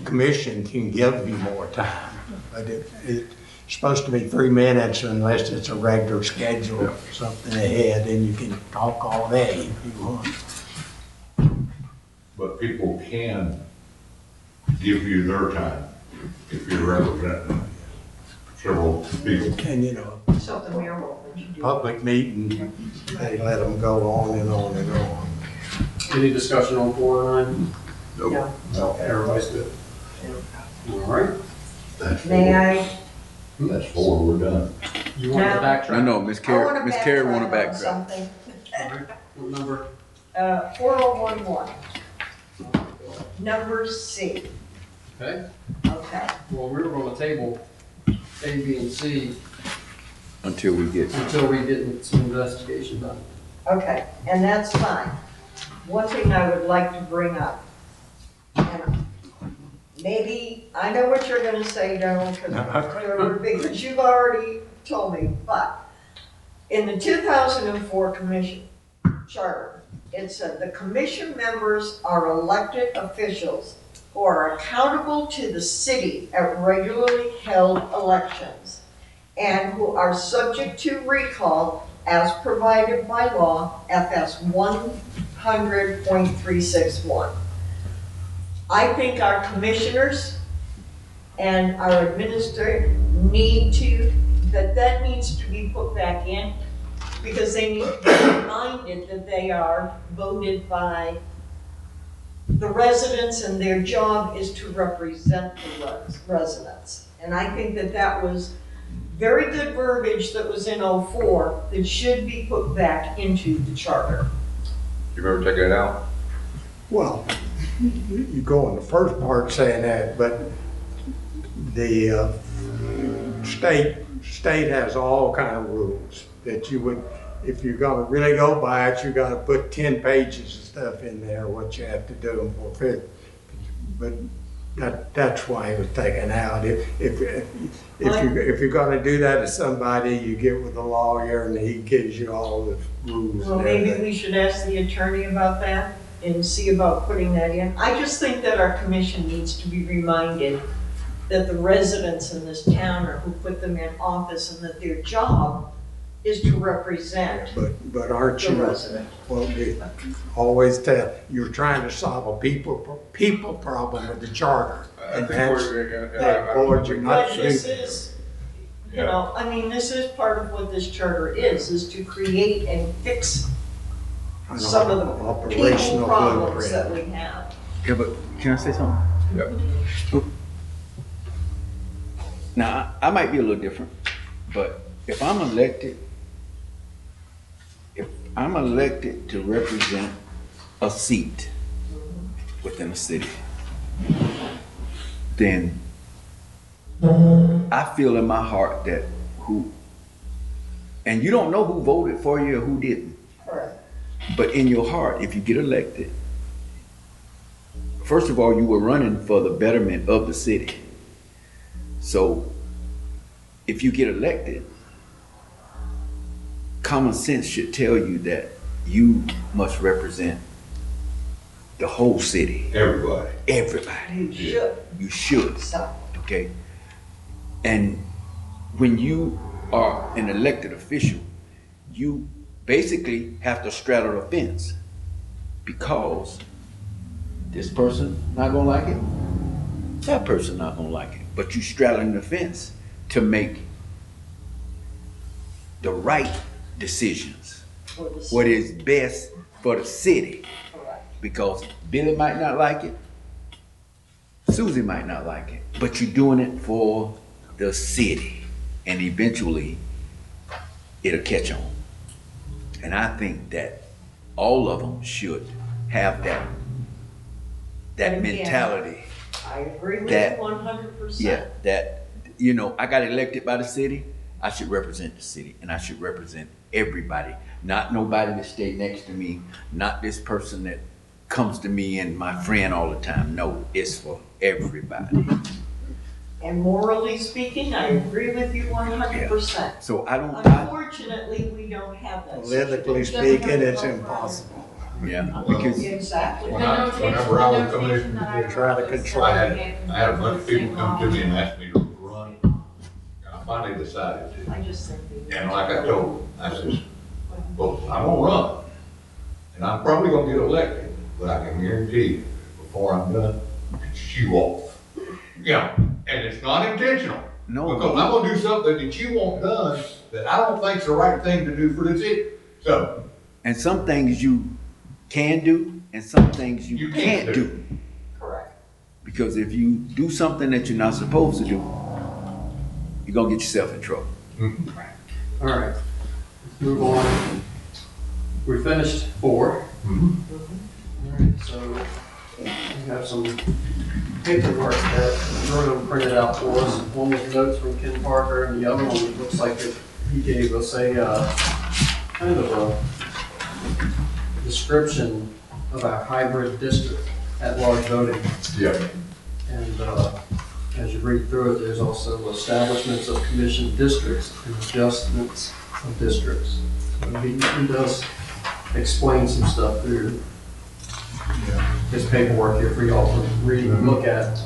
commission can give you more time, but it's supposed to be 3 minutes unless it's a regular schedule, something ahead, and you can talk all day if you want. But people can give you their time if you're representing several people. And, you know, So the mayor won't let you do it. public meeting, they let them go on and on and on. Any discussion on 409? Nope. No. Everybody's good. All right. That's May I? That's 4, we're done. You want to No. backtrack? No, Miss Carey, Miss Carey wanna on backtrack. something. All right. What number? 4011. Number C, Okay. okay. Well, we were going to table A, B, and C Until we get, until we get some investigation done. Okay, and that's fine. One thing I would like to bring up, and maybe, I know what you're gonna say, Darrell, because you've already told me, but in the 2004 commission charter, it said the commission members are elected officials who are accountable to the city at regularly held elections and who are subject to recall as provided by law, FS 100.361. I think our commissioners and our administrator need to, that needs to be put back in, because they need to be reminded that they are voted by the residents and their job is to represent the residents. And I think that that was very good verbiage that was in '04 that should be put back into the charter. You remember taking it out? Well, you go in the first part saying that, but the state has all kind of rules that you would, if you're gonna really go by it, you gotta put 10 pages of stuff in there, what you have to do for it. But that's why it was taken out. If you're gonna do that to somebody, you get with a lawyer and he gives you all the rules Well, and maybe everything. we should ask the attorney about that and see about putting that in. I just think that our commission needs to be reminded that the residents in this town are who put them in office and that their job is to represent But aren't the you, resident. well, they always tell, you're trying to solve a people problem with the charter. And that's, board, you're not But this doing. is, you know, I mean, this is part of what this charter is to create and fix some of the people Operational problems blueprint. that we have. Yeah, but can I say something? Yep. Now, I might be a little different, but if I'm elected to represent a seat within a city, then I feel in my heart that and you don't know who voted for you or who didn't, Correct. but in your heart, if you get elected, first of all, you were running for the betterment of the city. So if you get elected, common sense should tell you that you must represent the whole city. Everybody. Everybody. You should. You should, So, okay? And when you are an elected official, you basically have to straddle the fence because this person not gonna like it, that person not gonna like it. But you straddling the fence to make the right decisions, for the what is best for the city. correct. Because Billy might not like it, Susie might not like it, but you're doing it for the city, and eventually it'll catch on. And I think that all of them should have that And again, mentality. I agree with That- you 100%. Yeah, that, I got elected by the city, I should represent the city, and I should represent everybody. Not nobody that stay next to me, not this person that comes to me and my friend all the time. No, it's for everybody. And morally speaking, I agree with you 100%. So I don't, Unfortunately, we don't have that. Politically speaking, it's impossible. yeah, because, Exactly. Whenever I was coming, You're trying to control. I had a bunch of people come to me and ask me to run. And I finally decided to. I just think we. And like I told them, I says, well, I'm gonna run. And I'm probably gonna get elected, but I can guarantee you, before I'm done, shoe off. Yeah, and it's not intentional. No. Because I'm gonna do something that you want done that I don't think's the right thing to do for the city. So, and some things you can do and some things you You can't can't do. Correct. Because if you do something that you're not supposed to do, you're gonna get yourself in trouble. All right, let's move on. We finished 4. All right, so we have some paperwork that Vernon printed out for us. One was notes from Ken Parker, and the other one looks like he gave us a kind of a description of our hybrid district at large voting. yeah. And as you read through it, there's also establishments of commission districts and adjustments of districts. So he does explain some stuff through his paperwork here for y'all to read and look at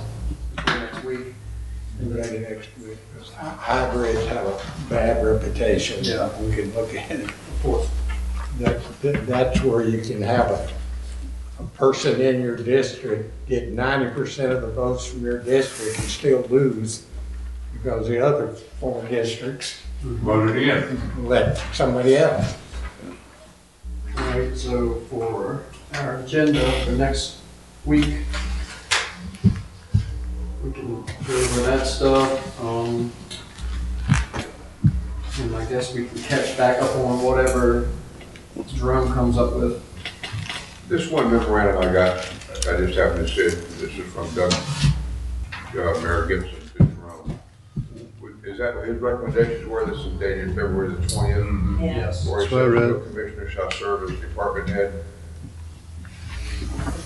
for next week. Ready next week. Hybrids have a bad reputation. Yeah. We can look at it. Of course. That's where you can have a person in your district get 90% of the votes from your district and still lose because the other 4 districts Voted in. let somebody else. All right, so for our agenda for next week, we can go over that stuff. And I guess we can catch back up on whatever Jerome comes up with. This one memorandum I got, I just happened to see it, this is from Doug, Mayor Gibson to Jerome. Is that his recommendations were, this is dated February the 20th? Yes. Where he That's what I said read. no commissioner shall serve as department head?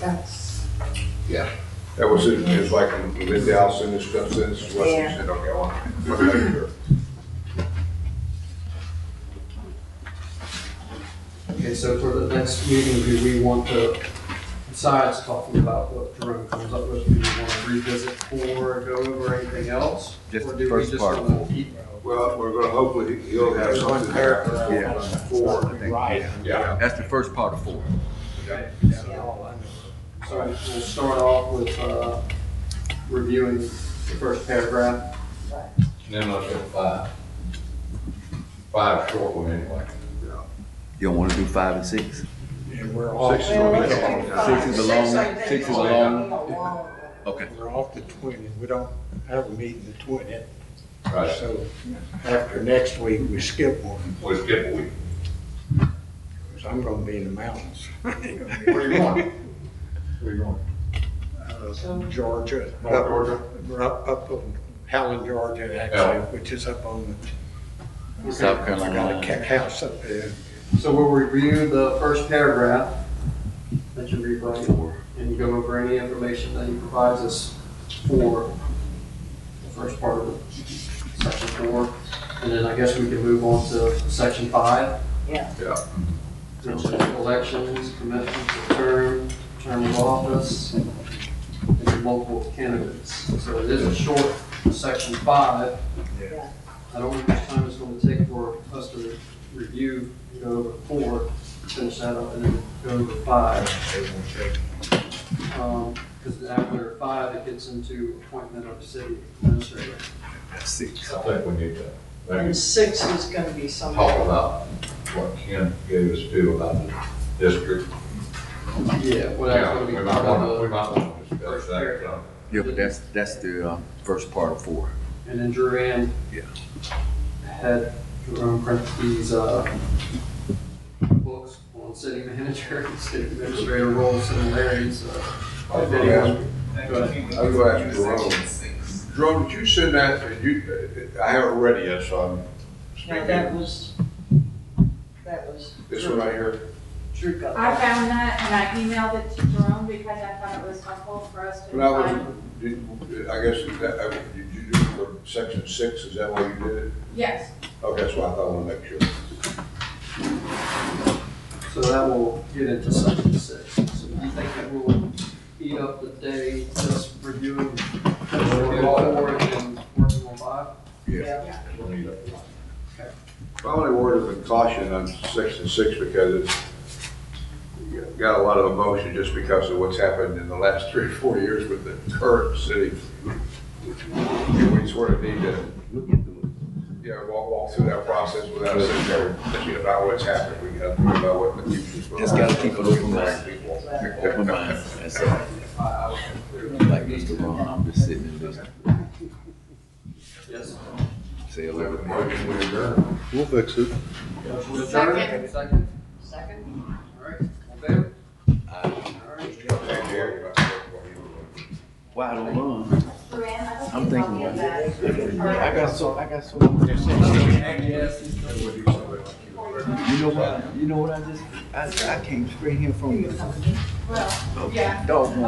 That's, Yeah. That was it, it's like Linda Allison discussed this, what she Yeah. said, okay, I want to make sure. Okay, so for the next meeting, do we want to, besides talking about what Jerome comes up with, do we want to revisit 4, go over anything else? Just Or the do we first just part. wanna keep- Well, we're gonna, hopefully, he'll have There's one something there. paragraph. Four. Right. Yeah. That's the first part of 4. Okay, so we'll start off with reviewing the first paragraph. And then let's go 5. 5 short one anyway. You don't wanna do 5 and 6? And we're off, Six is what we let's call do it. 5. Six is a long- I think, six is a is long- long. Okay. we're off the 20th. We don't have a meeting the 20th. Right. So after next week, we skip one, We'll skip a week. because I'm gonna be in the mountains. Where are you going? Where are you going? Georgia. North Georgia? We're up on Helen, Georgia, actually, which is up on the. South I got a Carolina. house up there. So we'll review the first paragraph that you rewrite, and go over any information that he provides us for the first part of the section 4. And then I guess we can move on to section 5. Yeah. Which is elections, commitments of term of office, and multiple candidates. So it is a short section 5. Yeah. I don't know how much time it's going to take for us to review, and go over 4, finish that up, and then go over 5. Because after 5, it gets into appointment of the city administrator. That's 6. I think we need to maybe And 6 is gonna be something. talk about what Ken gave us to about the district. Yeah, well, that's Yeah, going to we be might part want to, of we the, might want to discuss that. So. Yeah, but that's the first part of 4. and then Duran Yeah. had Jerome print these books on city manager and city administrator role similarities. I was gonna ask, Thank Go ahead. you. I was gonna ask Jerome. Jerome, did you send that, I haven't read it yet, so I'm No, speaking. that was. This one right here? Drew got I that. found that and I emailed it to Jerome because I thought it was helpful for us to When I was, find. I guess, did you do it for section 6, is that why you did it? Yes, Okay, that's why I thought I wanted to make sure. So that will get into section 6. So do you think that will eat up the day just reviewing 4 and then working on 5? Yeah. My only word of caution on section 6, because it's got a lot of emotion just because of what's happened in the last 3 or 4 years with the current city. We sort of need to, walk through that process without sitting there thinking about what's happened. We got to think about what the future's going to be. Just gotta keep an open mind. People. Open mind. That's it. Like Mr. Ron, I'm just sitting and listening. Yes. Say a little bit. Motion we adjourn. We'll fix it. Motion to adjourn. Second. Second. Second? All right. All in favor? All right. Thank you. Why I don't run? I'm thinking about that. I got so. You know what I just, I came straight here from Well, yeah. doggone